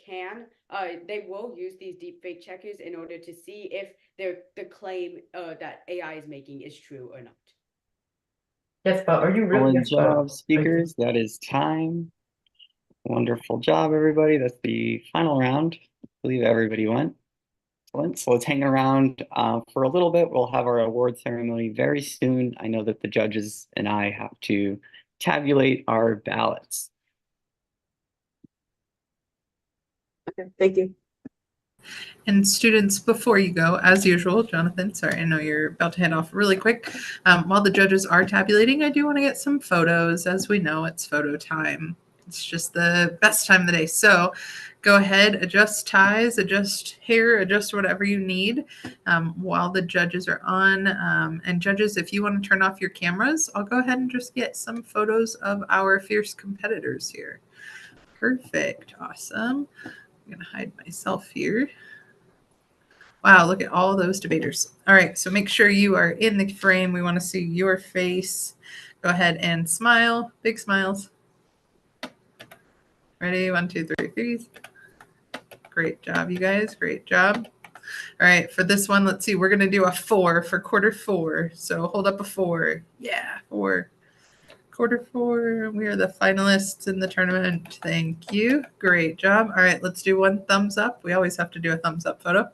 will use these deepfake checkers in order to see if the claim that AI is making is true or not. Yes, but are you really? Excellent Yes, but job, speakers. That is time. Wonderful job, everybody. That's the final round. I believe everybody went. Excellent. So let's hang around for a little bit. We'll have our award ceremony very soon. I know that the judges and I have to tabulate our ballots. Okay, thank you. And students, before you go, as usual, Jonathan, sorry, I know you're about to head off really quick. While the judges are tabulating, I do want to get some photos. As we know, it's photo time. It's just the best time of the day. So go ahead, adjust ties, adjust hair, adjust whatever you need while the judges are on. And judges, if you want to turn off your cameras, I'll go ahead and just get some photos of our fierce competitors here. Perfect. Awesome. I'm going to hide myself here. Wow, look at all those debaters. All right, so make sure you are in the frame. We want to see your face. Go ahead and smile. Big smiles. Ready? 1, 2, 3, freeze. Great job, you guys. Great job. All right, for this one, let's see. We're going to do a 4 for quarter 4. So hold up a 4. Yeah, 4. Quarter 4. We are the finalists in the tournament. Thank you. Great job. All right, let's do one thumbs up. We always have to do a thumbs up photo.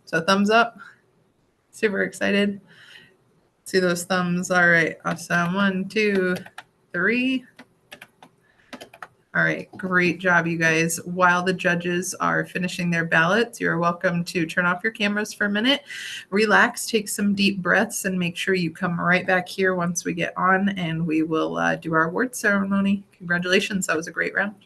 So thumbs up. Super excited. See those thumbs. All right. Awesome. 1, 2, 3. All right. Great job, you guys. While the judges are finishing their ballots, you're welcome to turn off your cameras for a minute, relax, take some deep breaths, and make sure you come right back here once we get on, and we will do our award ceremony. Congratulations. That was a great round.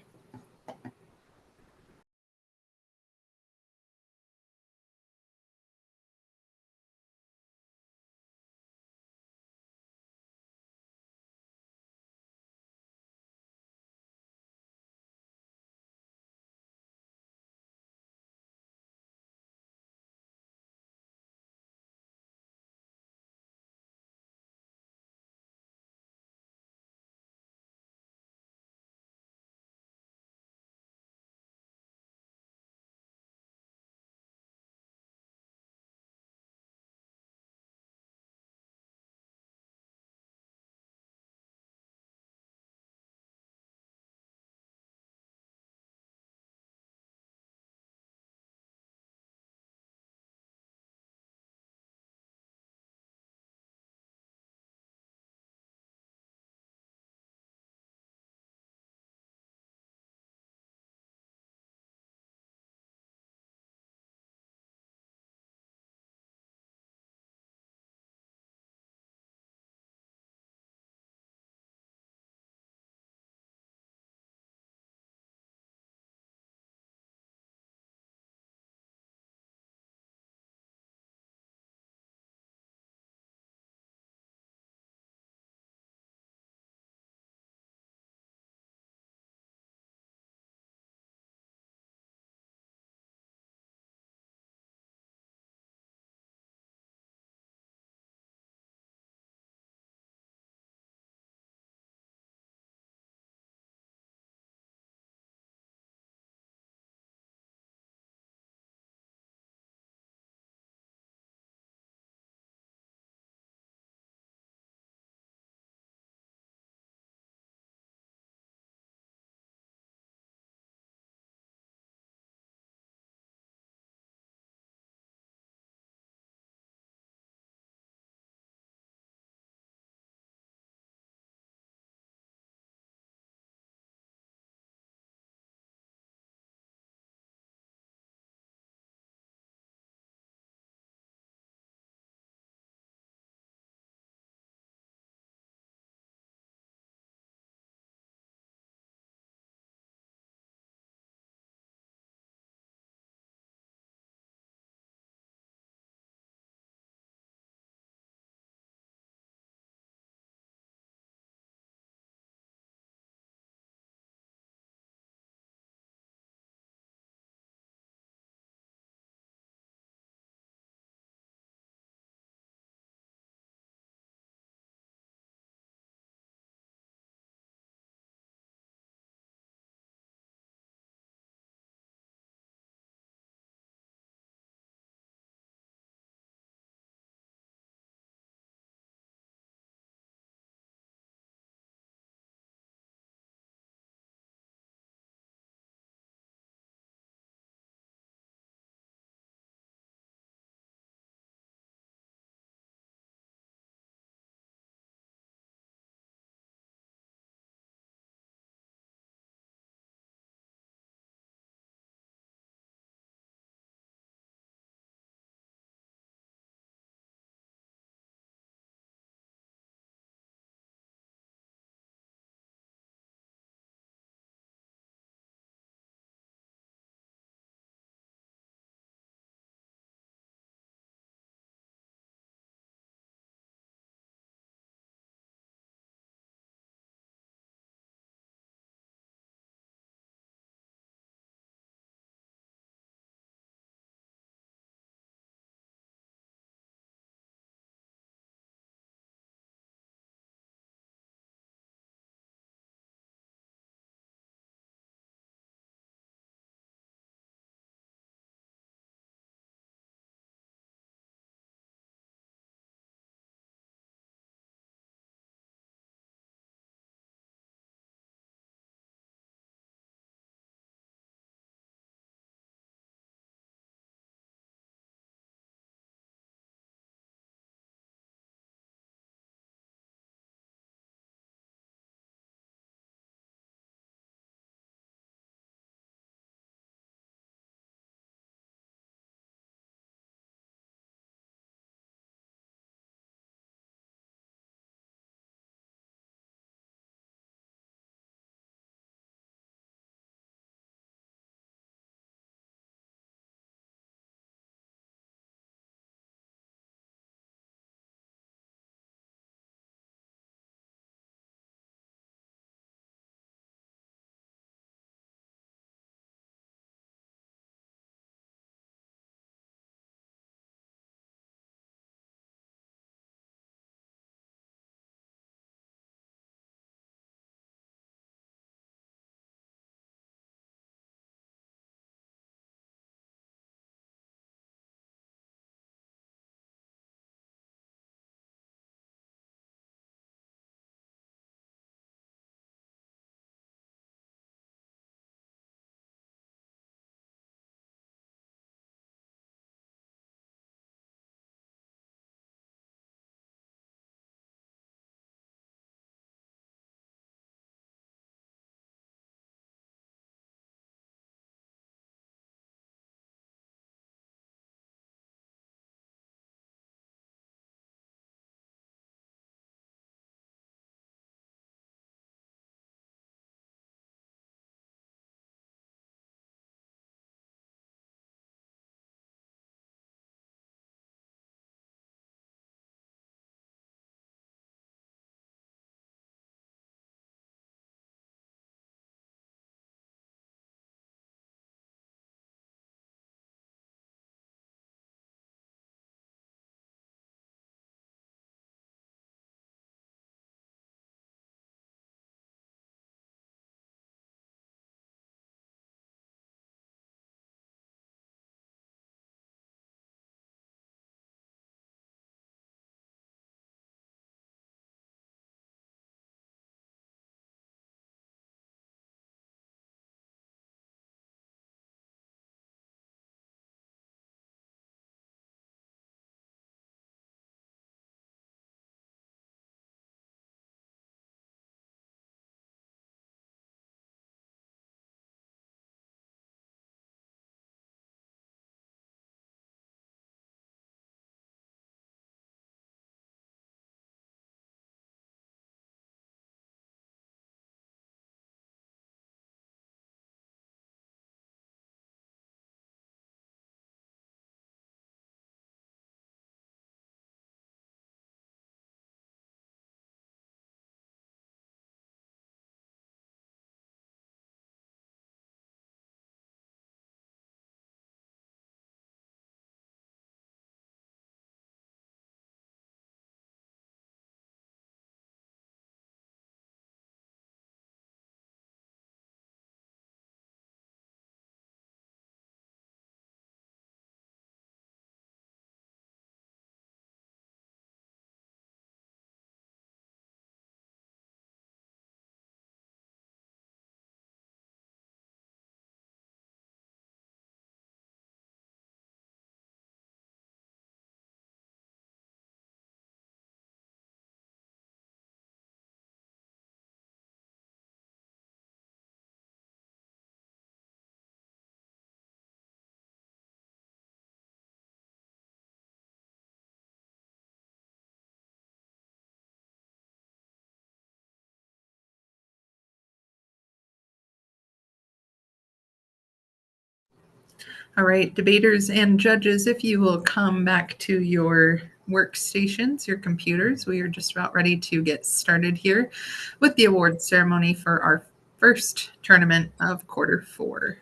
All right, debaters and judges, if you will come back to your workstations, your computers, we are just about ready to get started here with the award ceremony for our first tournament of quarter 4.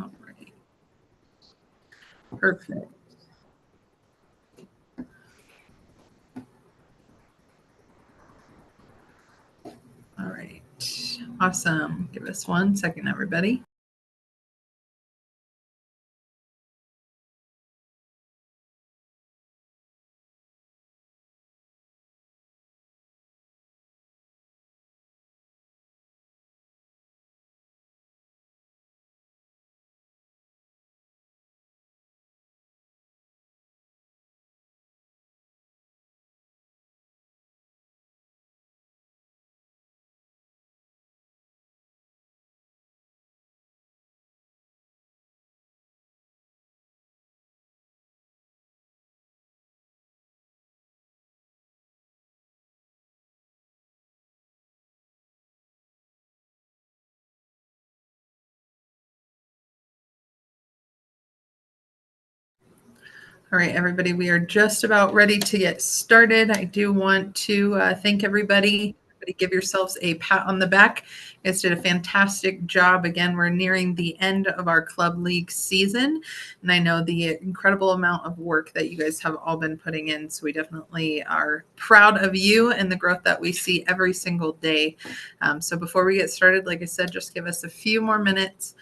All right. Perfect. All right. Awesome. Give us 1 second, everybody. All right, everybody, we are just about ready to get started. I do want to thank everybody. Give yourselves a pat on the back. You guys did a fantastic job. Again, we're nearing the end of our club league season, and I know the incredible amount of work that you guys have all been putting in. So we definitely are proud of you and the growth that we see every single day. So before we get started, like I said, just give us a few more minutes.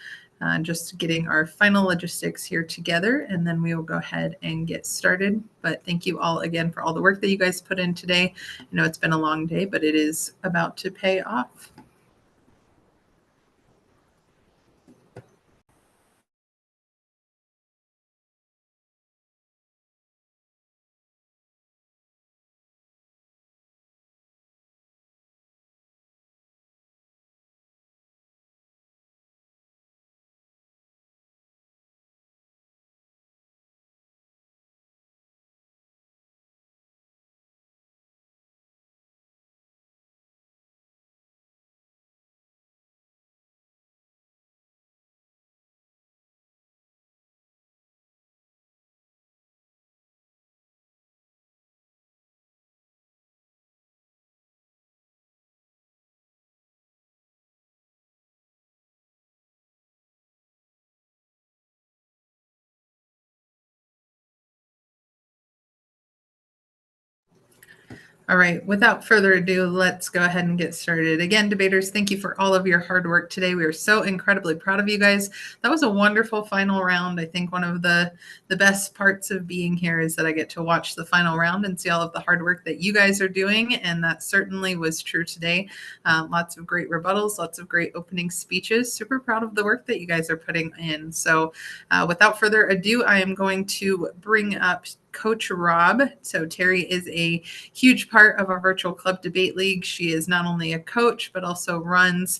Just getting our final logistics here together, and then we will go ahead and get started. But thank you all again for all the work that you guys put in today. I know it's been a long day, but it is about to pay off. All right, without further ado, let's go ahead and get started. Again, debaters, thank you for all of your hard work today. We are so incredibly proud of you guys. That was a wonderful final round. I think one of the best parts of being here is that I get to watch the final round and see all of the hard work that you guys are doing, and that certainly was true today. Lots of great rebuttals, lots of great opening speeches. Super proud of the work that you guys are putting in. So without further ado, I am going to bring up Coach Rob. So Terry is a huge part of our virtual club debate league. She is not only a coach, but also runs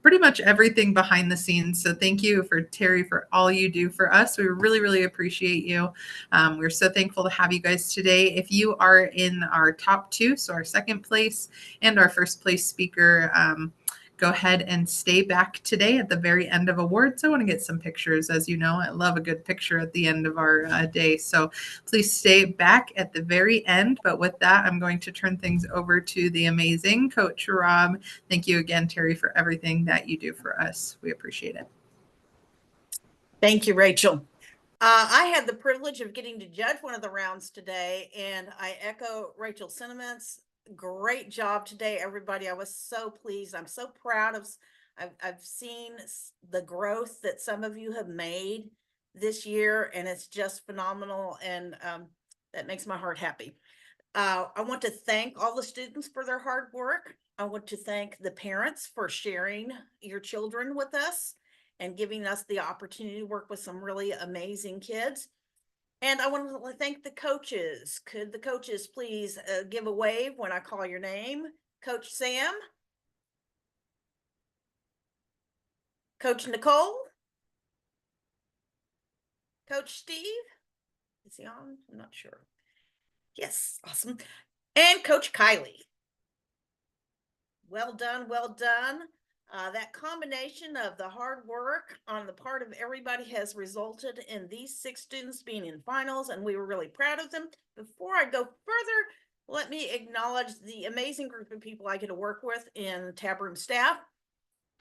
pretty much everything behind the scenes. So thank you for Terry for all you do for us. We really, really appreciate you. We're so thankful to have you guys today. If you are in our top 2, so our second place and our first place speaker, go ahead and stay back today at the very end of awards. I want to get some pictures. As you know, I love a good picture at the end of our day. So please stay back at the very end. But with that, I'm going to turn things over to the amazing Coach Rob. Thank you again, Terry, for everything that you do for us. We appreciate it. Thank you, Rachel. I had the privilege of getting to judge one of the rounds today, and I echo Rachel's sentiments. Great job today, everybody. I was so pleased. I'm so proud of. I've seen the growth that some of you have made this year, and it's just phenomenal, and that makes my heart happy. I want to thank all the students for their hard work. I want to thank the parents for sharing your children with us and giving us the opportunity to work with some really amazing kids. And I want to thank the coaches. Could the coaches please give a wave when I call your name? Coach Sam? Coach Nicole? Coach Steve? Is he on? I'm not sure. Yes, awesome. And Coach Kylie. Well done, well done. That combination of the hard work on the part of everybody has resulted in these 6 students being in finals, and we were really proud of them. Before I go further, let me acknowledge the amazing group of people I get to work with in tab room staff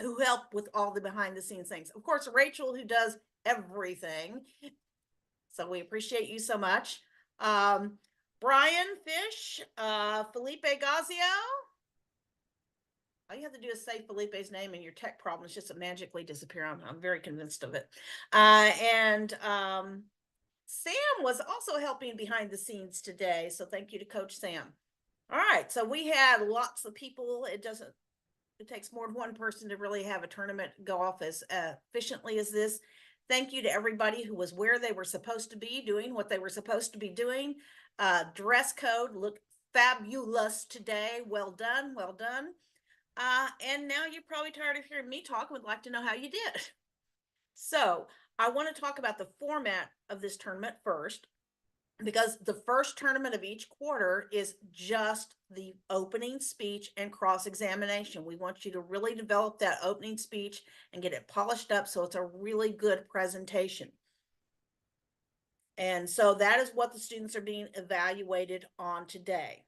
who help with all the behind the scenes things. Of course, Rachel, who does everything. So we appreciate you so much. Brian Fish, Felipe Gazio. All you have to do is say Felipe's name and your tech problems just magically disappear. I'm very convinced of it. And Sam was also helping behind the scenes today. So thank you to Coach Sam. All right. So we had lots of people. It takes more than one person to really have a tournament go off as efficiently as this. Thank you to everybody who was where they were supposed to be, doing what they were supposed to be doing. Dress code looked fabulous today. Well done. Well done. And now you're probably tired of hearing me talk and would like to know how you did. So I want to talk about the format of this tournament first, because the first tournament of each quarter is just the opening speech and cross-examination. We want you to really develop that opening speech and get it polished up so it's a really good presentation. And so that is what the students are being evaluated on today.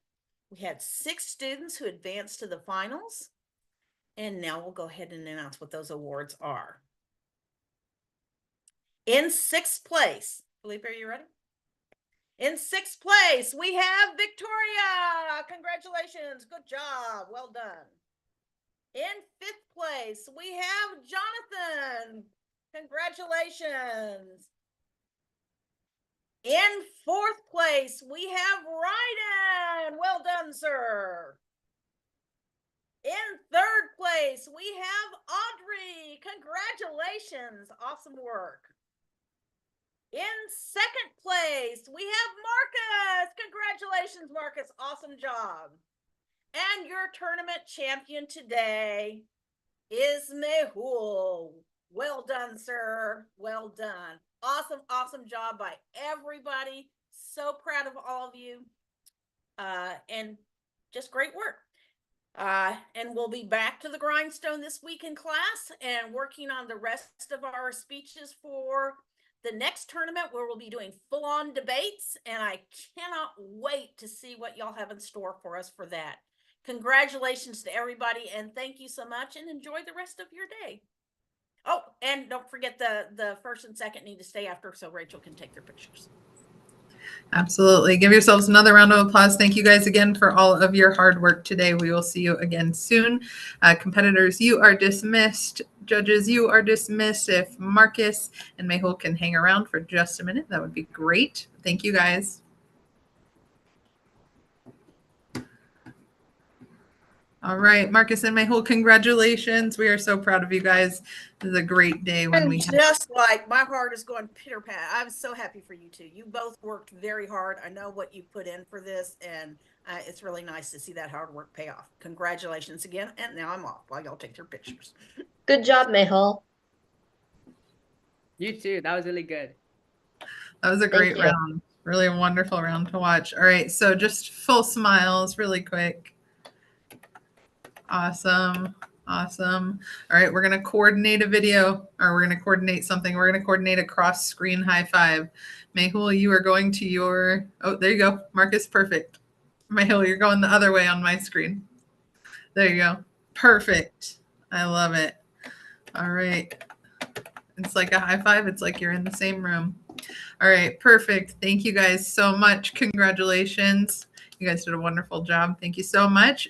We had 6 students who advanced to the finals. And now we'll go ahead and announce what those awards are. In 6th place, Felipe, are you ready? In 6th place, we have Victoria. Congratulations. Good job. Well done. In 5th place, we have Jonathan. Congratulations. In 4th place, we have Ryden. Well done, sir. In 3rd place, we have Audrey. Congratulations. Awesome work. In 2nd place, we have Marcus. Congratulations, Marcus. Awesome job. And your tournament champion today is Mehul. Well done, sir. Well done. Awesome, awesome job by everybody. So proud of all of you. And just great work. And we'll be back to the grindstone this week in class and working on the rest of our speeches for the next tournament, where we'll be doing full-on debates. And I cannot wait to see what y'all have in store for us for that. Congratulations to everybody, and thank you so much, and enjoy the rest of your day. Oh, and don't forget the first and second need to stay after so Rachel can take their pictures. Absolutely. Give yourselves another round of applause. Thank you guys again for all of your hard work today. We will see you again soon. Competitors, you are dismissed. Judges, you are dismissed. If Marcus and Mehul can hang around for just a minute, that would be great. Thank you guys. All right, Marcus and Mehul, congratulations. We are so proud of you guys. This is a great day when we just like my heart is going pitter pat. I'm so happy for you two. You both worked very hard. I know what you put in for this, and it's really nice to see that hard work pay off. Congratulations again. And now I'm off while y'all take your pictures. Good job, Mehul. You too. That was really good. That was a great round. Really a wonderful round to watch. All right, so just full smiles really quick. Awesome. Awesome. All right, we're going to coordinate a video, or we're going to coordinate something. We're going to coordinate a cross-screen high five. Mehul, you are going to your, oh, there you go. Marcus, perfect. Mehul, you're going the other way on my screen. There you go. Perfect. I love it. All right. It's like a high five. It's like you're in the same room. All right, perfect. Thank you guys so much. Congratulations. You guys did a wonderful job. Thank you so much.